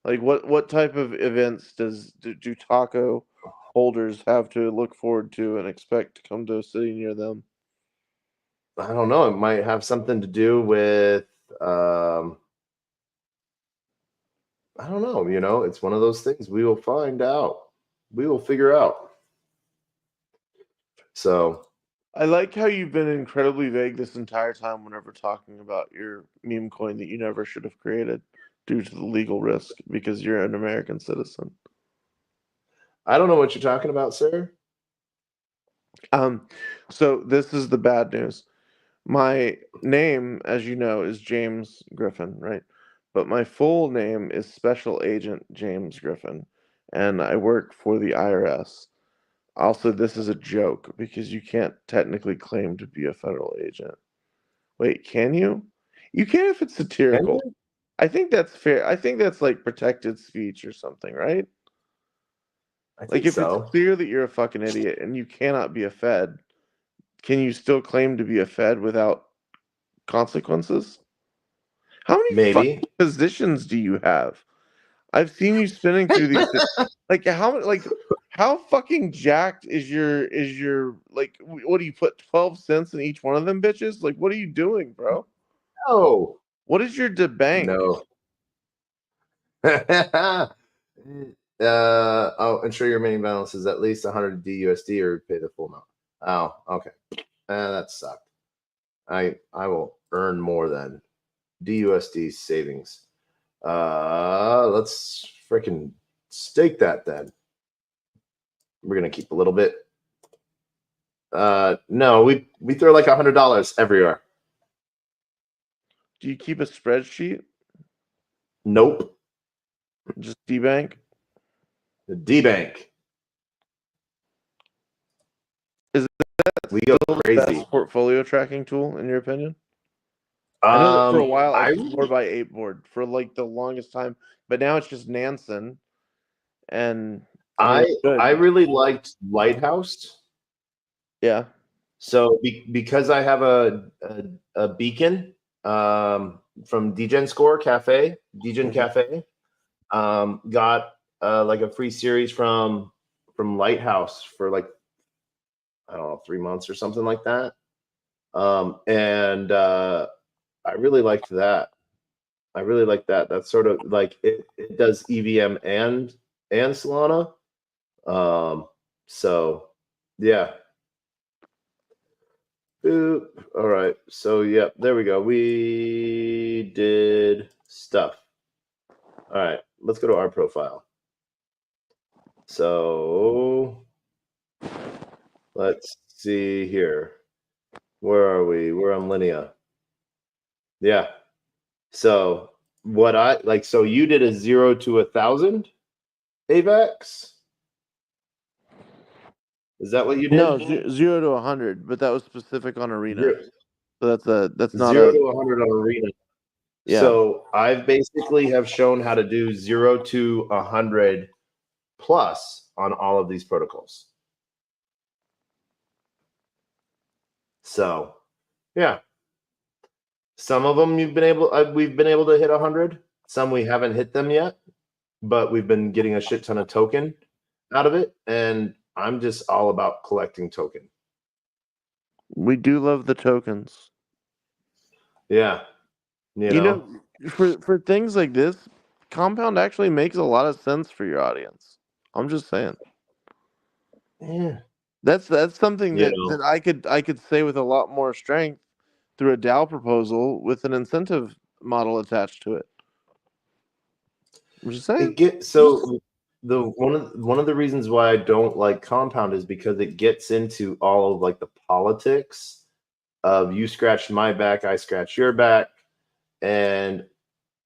Like what type of events do taco holders have to look forward to and expect to come to a city near them? I don't know. It might have something to do with I don't know. It's one of those things. We will find out. We will figure out. So I like how you've been incredibly vague this entire time whenever talking about your meme coin that you never should have created. due to the legal risk because you're an American citizen. I don't know what you're talking about, sir. So this is the bad news. My name, as you know, is James Griffin, right? But my full name is Special Agent James Griffin, and I work for the IRS. Also, this is a joke because you can't technically claim to be a federal agent. Wait, can you? You can if it's Can satirical. you? I think that's fair. I think that's like protected speech or something, right? I Like think if it's so. clear that you're a fucking idiot and you cannot be a Fed, can you still claim to be a Fed without consequences? How many fucking Maybe. positions do you have? I've seen you spinning through these. Like how fucking jacked is your like? What do you put 12 cents in each one of them bitches? Like what are you doing, bro? No. What is your debank? No. Ensure your remaining balance is at least 100 DUSD or pay the full amount. Oh, okay. That sucked. I will earn more than DUSD savings. Let's freaking stake that then. We're gonna keep a little bit. No, we throw like $100 everywhere. Do you keep a spreadsheet? Nope. Just debank? The D Bank. Is We go Still the crazy. best portfolio tracking tool in your opinion? I know that for a while I was more by 8board for like the longest time, but now it's just Nansen, and I mean, it's good. I really liked Lighthouse. Yeah. So because I have a beacon from Degen Score Cafe, Degen Cafe, got like a free series from Lighthouse for like, I don't know, 3 months or something like that. And I really liked that. I really like that. That's sort of like it does EVM and Solana. So yeah. Boop. All right. So yeah, there we go. We did stuff. All right. Let's go to our profile. So let's see here. Where are we? We're on Linea. Yeah. So what I like, so you did a 0 to 1,000 AVAX? Is that what you did? No, 0 to 100, but that was specific on Arena. Zero. So that's not 0 to 100 on Arena. Yeah. So I've basically have shown how to do 0 to 100 plus on all of these protocols. So, yeah. Some of them we've been able to hit 100. Some we haven't hit them yet, but we've been getting a shit ton of token out of it, and I'm just all about collecting token. We do love the tokens. Yeah. You know, for things like this, Compound actually makes a lot of sense for your audience. I'm just saying. Yeah. That's something that I could say with a lot more strength through a DAO proposal with an incentive model attached to it. I'm just saying. One of the reasons why I don't like Compound is because it gets into all of like the politics of you scratch my back, I scratch your back, and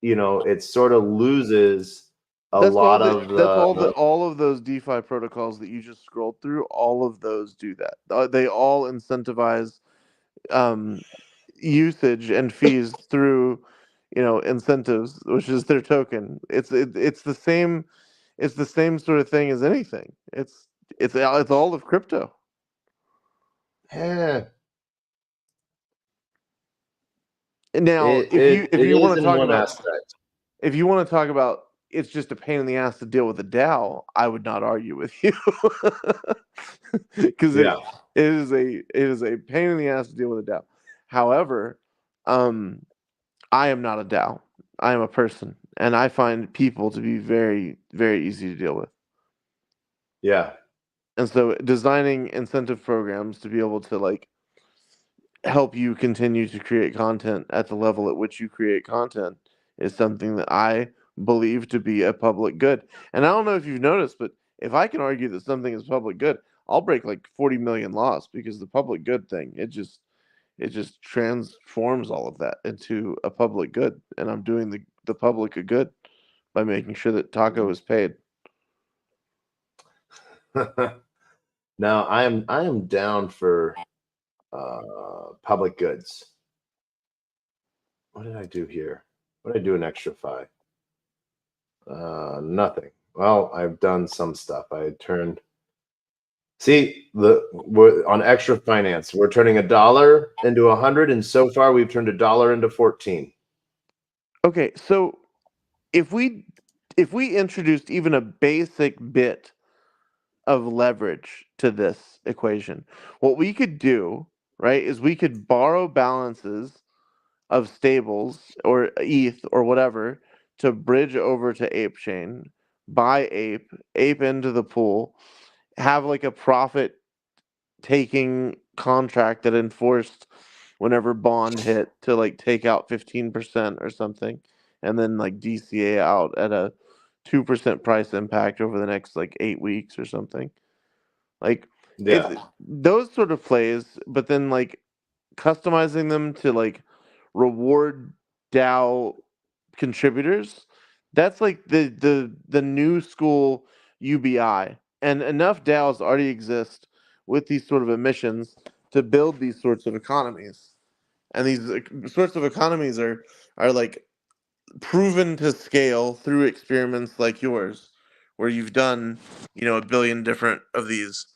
it sort of loses all of those DeFi protocols that you just scrolled through. All of those do that. They all incentivize usage and fees through incentives, which is their token. It's the same. It's the same sort of thing as anything. It's all of crypto. Yeah. Now, if you want to talk about aspect. If you want to talk about it's just a pain in the ass to deal with a DAO, I would not argue with you because it is a pain in the ass to deal with a DAO. However, I am not a DAO. I am a person, and I find people to be very, very easy to deal with. Yeah. And so designing incentive programs to be able to like help you continue to create content at the level at which you create content is something that I believe to be a public good. And I don't know if you've noticed, but if I can argue that something is public good, I'll break like 40 million laws, because the public good thing, it just transforms all of that into a public good, and I'm doing the public a good by making sure that Taco is paid. Now I am down for public goods. What did I do here? What did I do in Extrafy? Nothing. Well, I've done some stuff. I turned. See, we're on Extra Finance. We're turning $1 into 100, and so far we've turned $1 into 14. Okay, so if we introduced even a basic bit of leverage to this equation, what we could do, right, is we could borrow balances of stables or ETH or whatever to bridge over to Ape Chain, buy Ape into the pool, have like a profit taking contract that enforced whenever bond hit to like take out 15% or something, and then like DCA out at a 2% price impact over the next like 8 weeks or something. Like Yeah. those sort of plays, but then like customizing them to like reward DAO contributors. That's like the new school UBI, and enough DAOs already exist with these sort of emissions to build these sorts of economies. And these sorts of economies are like proven to scale through experiments like yours, where you've done, a billion different of these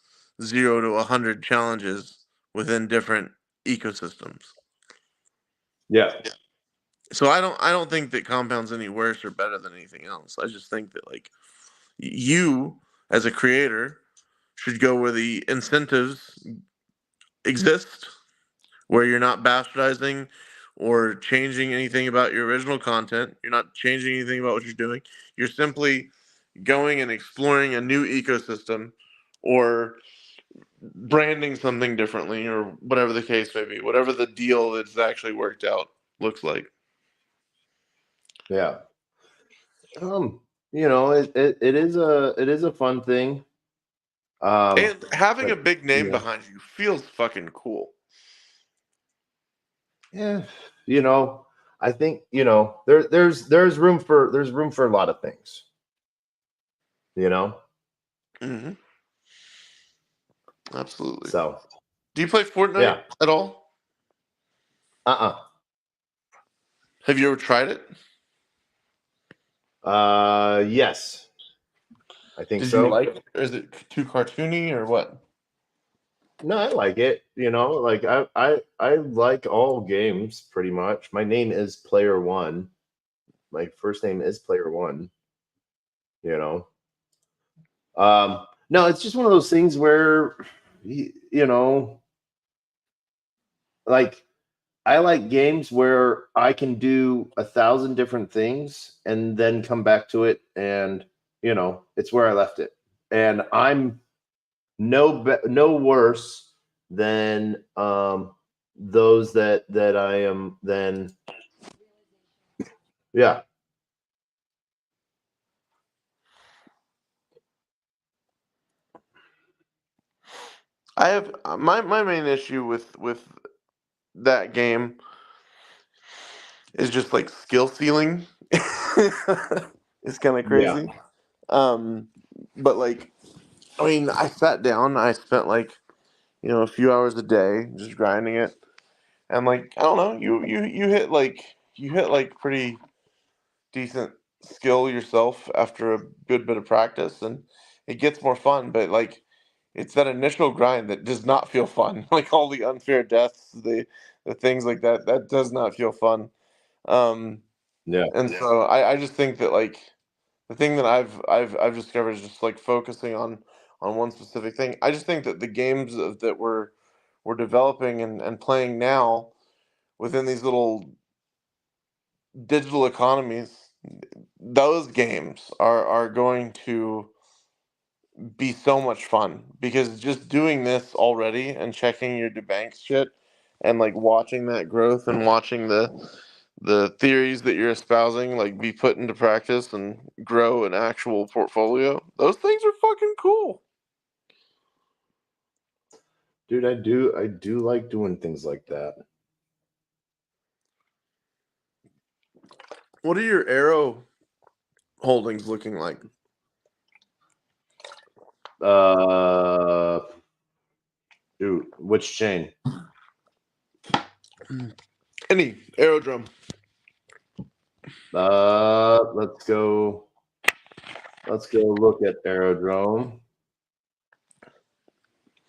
0 to 100 challenges within different ecosystems. Yeah. So I don't think that compound's any worse or better than anything else. I just think that like you as a creator should go where the incentives exist, where you're not bastardizing or changing anything about your original content. You're not changing anything about what you're doing. You're simply going and exploring a new ecosystem, or branding something differently, or whatever the case may be, whatever the deal that's actually worked out looks like. Yeah. It is a fun thing. And having a But big name yeah, behind you feels fucking cool. yeah, I think, there's room for a lot of things, you know. Mm-hmm. Absolutely. So Do you play Fortnite yeah. at all? Have you ever tried it? Yes, I think Did you so. like it? Or is it too cartoony or what? No, I like it. Like I like all games pretty much. My name is Player One. My first name is Player One. You know. No, it's just one of those things where, like, I like games where I can do 1,000 different things and then come back to it, and it's where I left it. And I'm no worse than those that I am then. Yeah. I have my main issue with that game is just like skill ceiling. It's kind of Yeah. crazy. But like, I mean, I sat down, I spent like, a few hours a day just grinding it, and like, I don't know, you hit like pretty decent skill yourself after a good bit of practice, and it gets more fun. But like, it's that initial grind that does not feel fun. Like all the unfair deaths, the things like that does not feel fun. Um, Yeah. and so I just think that like the thing that I've discovered is just like focusing on one specific thing. I just think that the games that we're developing and playing now within these little digital economies, those games are going to be so much fun, because just doing this already and checking your debank shit and like watching that growth and watching the theories that you're espousing like be put into practice and grow an actual portfolio. Those things are fucking cool. Dude, I do like doing things like that. What are your arrow holdings looking like? Dude, which chain? Any aerodrome. Let's go look at aerodrome.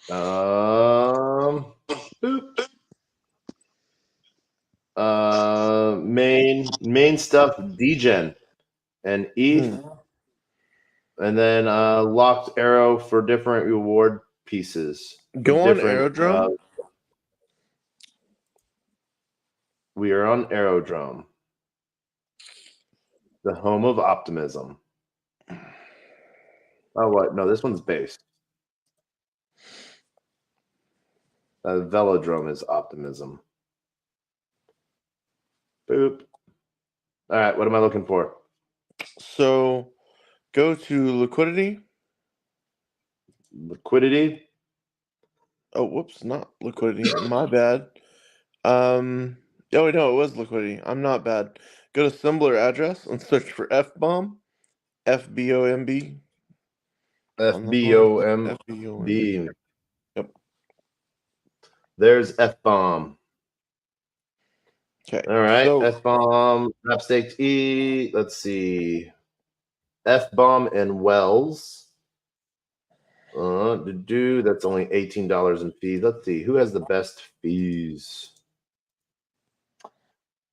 Boop. Main stuff, degen and ETH, and then locked arrow for different reward pieces. Go on aerodrome. We are on aerodrome, the home of optimism. Oh, what? No, this one's base. Velodrome is optimism. Boop. All right, what am I looking for? So go to liquidity. Liquidity. Oh, whoops, not liquidity. My bad. Oh no, it was liquidity. I'm not bad. Go to similar address and search for FBomb. FBOMB. FBOMB. Yep. There's F-bomb. Okay. All right. So, F-bomb, map staked E. Let's see. F-bomb and Wells. That's only $18 in fees. Let's see. Who has the best fees?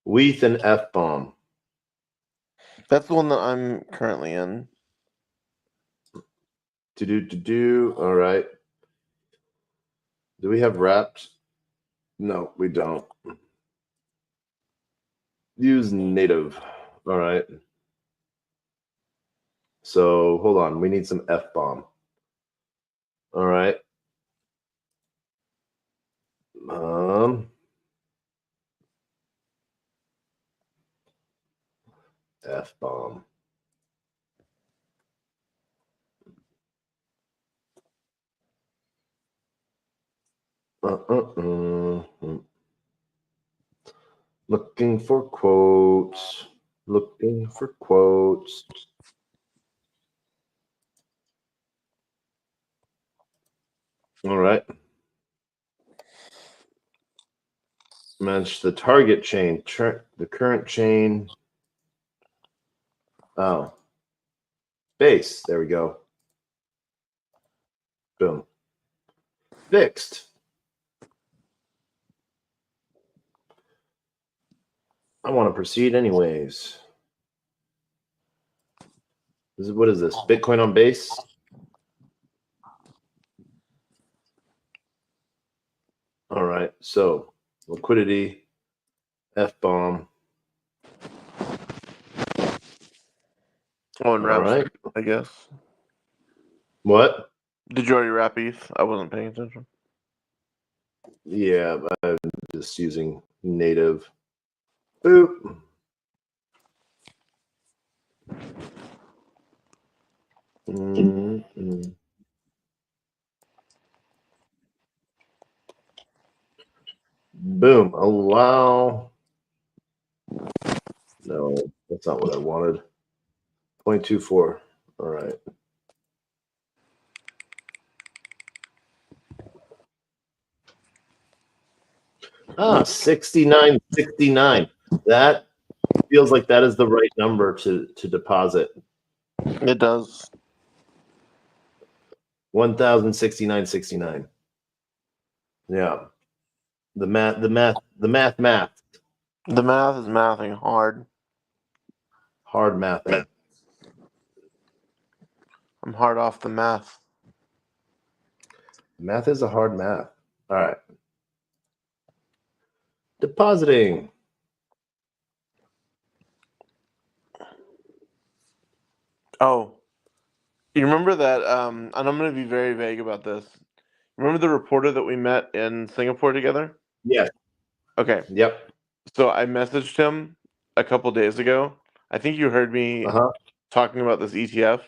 Weath and F-bomb. that's the one that I'm currently in. All right. Do we have wrapped? No, we don't. Use native. All right. So hold on. We need some F-bomb. All right. F-bomb. Looking for quotes. Looking for quotes. All right. Match the target chain. The current chain. Oh. Base. There we go. Boom. Fixed. I want to proceed anyways. What is this? Bitcoin on base? All right. So liquidity, F-bomb. Oh, and All right. I guess. What? Did you already wrap ETH? I wasn't paying attention. Yeah, I'm just using native. Boop. Boom. Allow. No, that's not what I wanted. 0.24. All right. Ah, 69.69. That feels like that is the right number to deposit. It does. 1,069.69. Yeah. The math. The math is mathing hard. Hard math. I'm hard off the math. Math is a hard math. All right. Depositing. Oh. You remember that, and I'm going to be very vague about this. Remember the reporter that we met in Singapore together? Yes. Okay. Yep. So I messaged him a couple days ago. I think you heard me Uh-huh. talking about this ETF,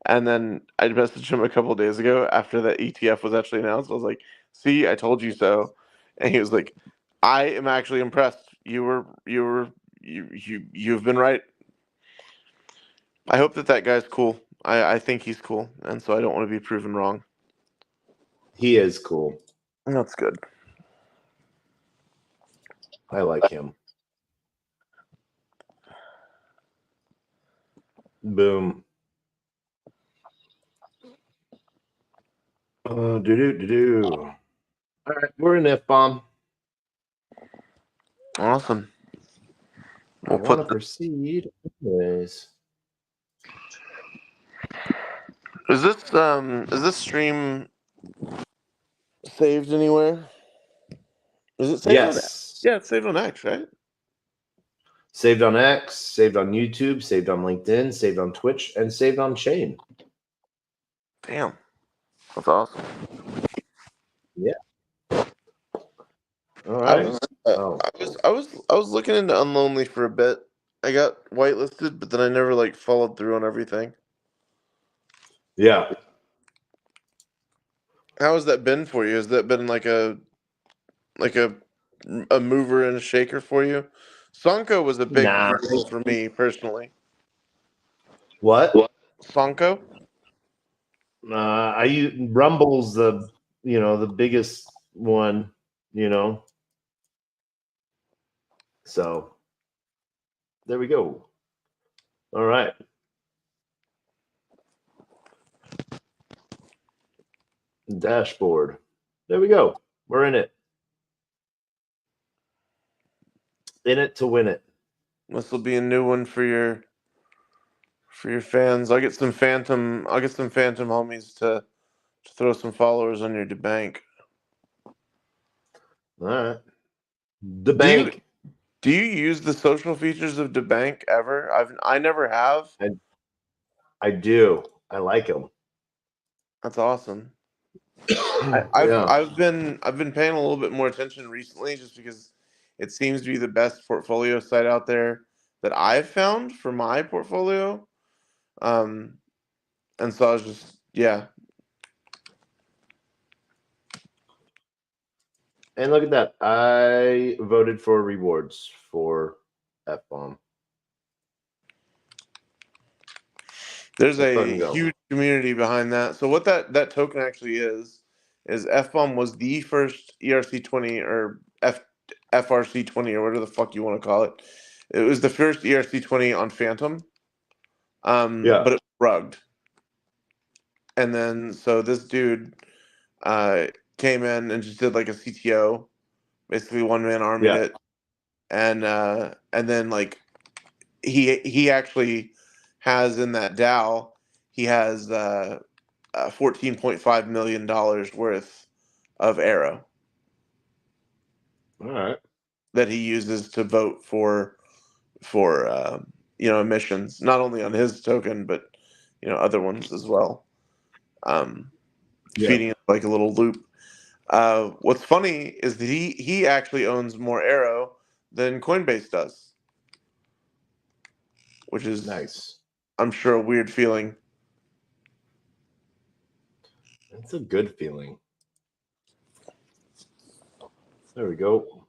and then I messaged him a couple days ago after that ETF was actually announced. I was like, "See, I told you so," and he was like, "I am actually impressed. You've been right." I hope that guy's cool. I think he's cool, and so I don't want to be proven wrong. He is cool. That's good. I like him. Boom. Do. All right, we're in F-bomb. Awesome. I want to proceed. Anyways. Is this stream saved anywhere? Is it saved on X? Yes. Yeah, it's saved on X, right? Saved on X, saved on YouTube, saved on LinkedIn, saved on Twitch, and saved on Chain. Damn. That's awesome. Yeah. All right. I was looking into Unlonely for a bit. I got whitelisted, but then I never like followed through on everything. Yeah. How has that been for you? Has that been like a mover and a shaker for you? Sonko was a big Nah. vehicle for me personally. What? Sonko? I use Rumble's the biggest one, So there we go. All right. Dashboard. There we go. We're in it. In it to win it. This will be a new one for your fans. I'll get some phantom homies to throw some followers on your debank. All right. The bank. Do you use the social features of debank ever? I never have. I do. I like them. That's awesome. Yeah. I've been paying a little bit more attention recently, just because it seems to be the best portfolio site out there that I've found for my portfolio. And so I was just And look at that. I voted for rewards for F-bomb. There's a huge community behind that. So what that token actually is F-bomb was the first ERC20 or FRC20 or whatever the fuck you want to call it. It was the first ERC20 on Phantom. But it was rugged. And then so this dude came in and just did like a CTO, basically one man armied it. And then like he actually has in that DAO, he has $14.5 million worth of Arrow. All right. That he uses to vote for emissions, not only on his token, but other ones as well. Feeding it like a little loop. What's funny is that he actually owns more Arrow than Coinbase does, which is nice. I'm sure a weird feeling. It's a good feeling. There we go.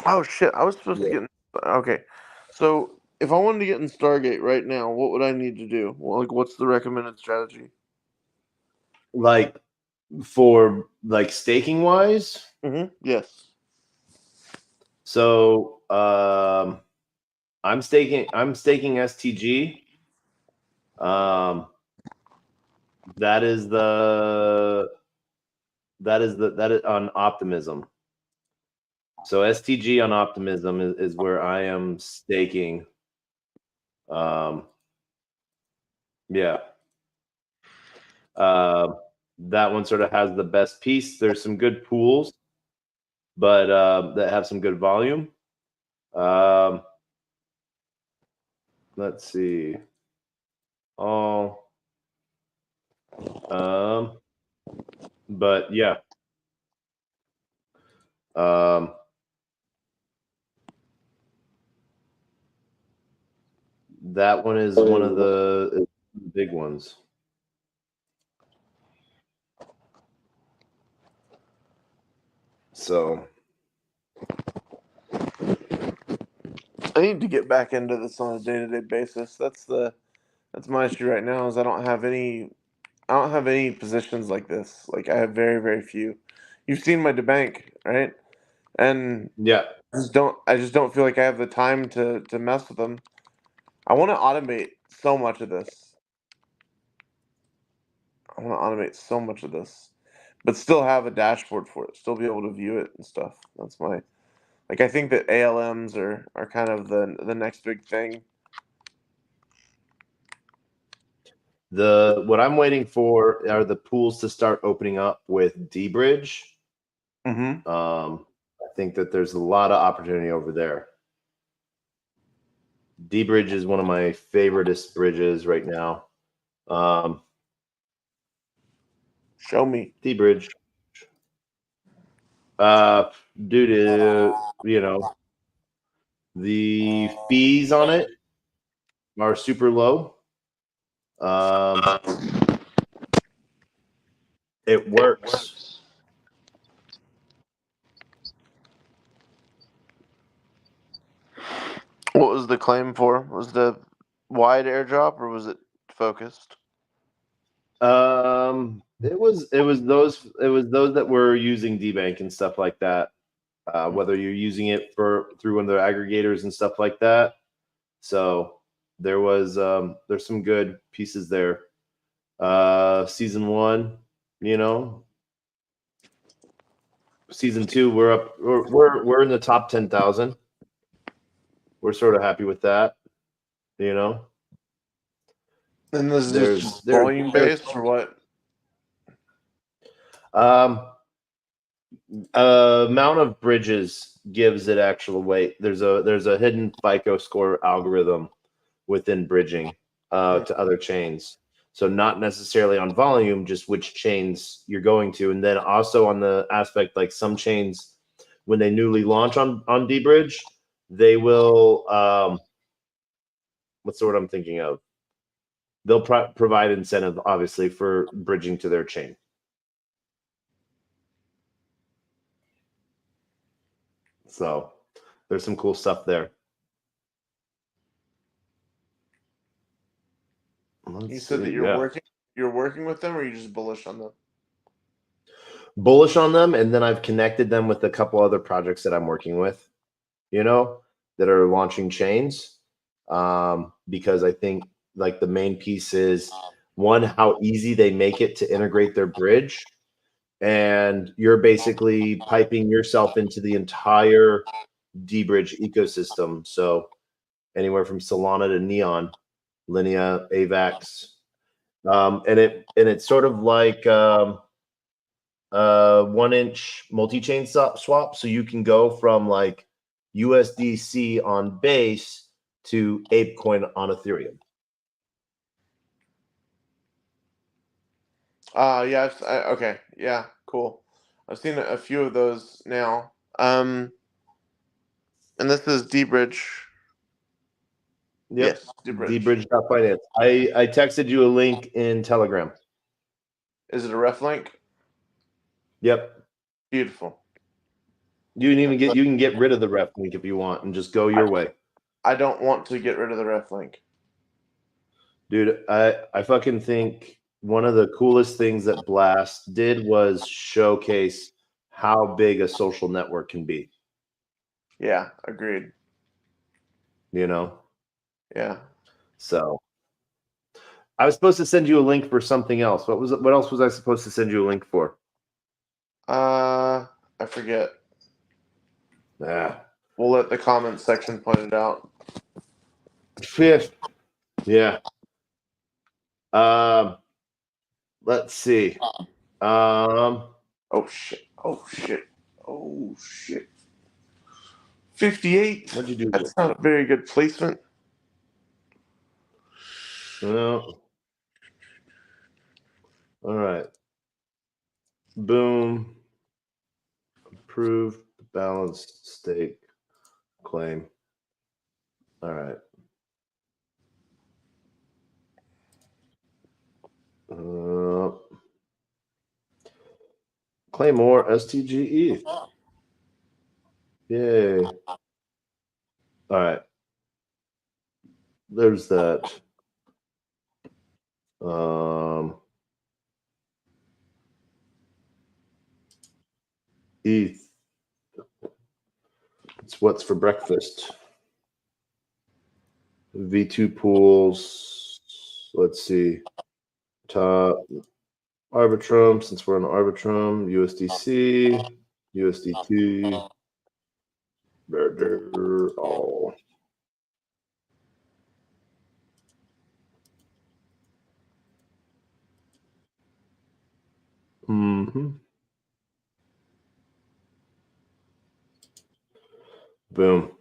Oh shit! I was supposed to get okay. So if I wanted to get in Stargate right now, what would I need to do? Well, like, what's the recommended strategy? Like for like staking wise? Yes. So I'm staking STG. That is on Optimism. So STG on Optimism is where I am staking. That one sort of has the best piece. There's some good pools, but that have some good volume. Let's see. But yeah. That one is one of the big ones. So I need to get back into this on a day-to-day basis. That's my issue right now is I don't have any positions like this. Like I have very, very few. You've seen my debank, right? And yeah. I just don't feel like I have the time to mess with them. I want to automate so much of this. But still have a dashboard for it. Still be able to view it and stuff. That's my I think that ALMs are kind of the next big thing. What I'm waiting for are the pools to start opening up with dbridge. Mm-hmm. I think that there's a lot of opportunity over there. dbridge is one of my favoriteest bridges right now. Show me dbridge. Due to the fees on it are super low. It works. What was the claim for? Was the wide airdrop or was it focused? It was those that were using dbank and stuff like that. Whether you're using it through one of the aggregators and stuff like that. So there's some good pieces there. Season 1, Season 2, we're in the top 10,000. We're sort of happy with that, And this is just volume based or what? Amount of bridges gives it actual weight. There's a hidden FICO score algorithm within bridging to other chains. So not necessarily on volume, just which chains you're going to. And then also on the aspect, like some chains, when they newly launch on dbridge, they will, what's the word I'm thinking of? They'll provide incentive, obviously, for bridging to their chain. So there's some cool stuff there. You said that you're working with them, or you're just bullish on them? Bullish on them, and then I've connected them with a couple other projects that I'm working with, that are launching chains. Because I think like the main piece is one, how easy they make it to integrate their bridge. And you're basically piping yourself into the entire dbridge ecosystem. So anywhere from Solana to Neon, Linea, AVAX. And it's sort of like 1-inch multi-chain swap. So you can go from like USDC on Base to ApeCoin on Ethereum. Yeah. Okay. Yeah. Cool. I've seen a few of those now. And this is dbridge. Yep. Yes, dbridge.finance. I texted you a link in Telegram. Is it a ref link? Yep. Beautiful. You can get rid of the ref link if you want and just go your way. I don't want to get rid of the ref link. Dude, I fucking think one of the coolest things that Blast did was showcase how big a social network can be. Yeah, agreed. Yeah. So I was supposed to send you a link for something else. What else was I supposed to send you a link for? I forget. Yeah. We'll let the comments section point it out. Fifth. Yeah. Let's see. Oh shit. 58. What'd you do? That's not a very good placement. Well, All right. Boom. Approve balanced stake claim. All right. Claim more STGE. Yay. All right. There's that. ETH. It's what's for breakfast. V2 pools. Let's see. Top Arbitrum, since we're on Arbitrum, USDC, USDT, all. Boom.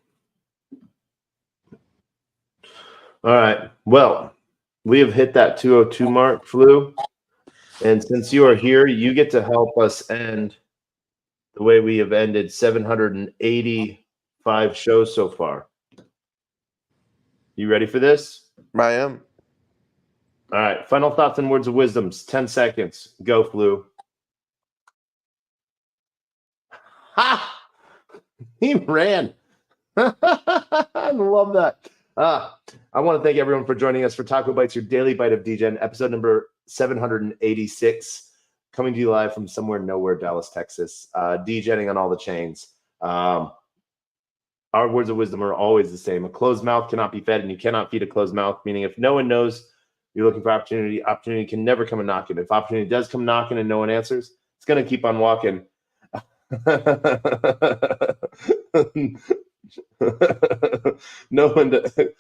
All right. Well, we have hit that 202 mark, Flu. And since you are here, you get to help us end the way we have ended 785 shows so far. You ready for this? I am. All right. Final thoughts and words of wisdom. 10 seconds. Go, Flu. Ha! He ran. I love that. I want to thank everyone for joining us for TacoBytes, your daily bite of Degen, episode number 786, coming to you live from somewhere nowhere, Dallas, Texas. Degening on all the chains. Our words of wisdom are always the same. A closed mouth cannot be fed, and you cannot feed a closed mouth, meaning if no one knows you're looking for opportunity, opportunity can never come a knocking. If opportunity does come knocking and no one answers, it's going to keep on walking. No one to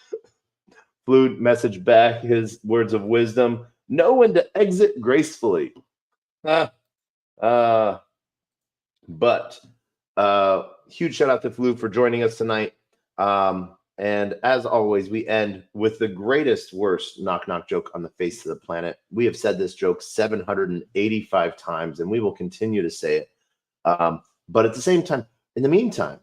Fluid message back his words of wisdom. Know when to exit gracefully. But huge shout out to Flu for joining us tonight. And as always, we end with the greatest, worst knock-knock joke on the face of the planet. We have said this joke 785 times, and we will continue to say it. But at the same time, in the meantime,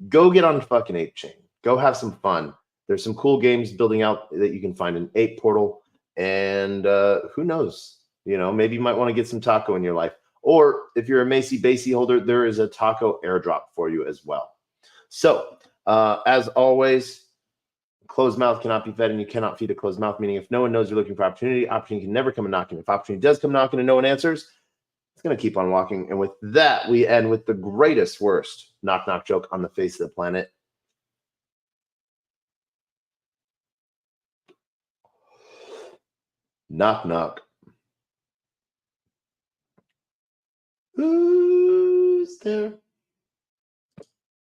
go get on fucking Ape Chain. Go have some fun. There's some cool games building out that you can find in Ape Portal. And who knows? You know, maybe you might want to get some taco in your life. Or if you're a Macy Basie holder, there is a taco airdrop for you as well. So, as always, closed mouth cannot be fed, and you cannot feed a closed mouth, meaning if no one knows you're looking for opportunity, opportunity can never come a knocking. If opportunity does come knocking and no one answers, it's going to keep on walking. And with that, we end with the greatest, worst knock-knock joke on the face of the planet. Knock, knock. Who's there?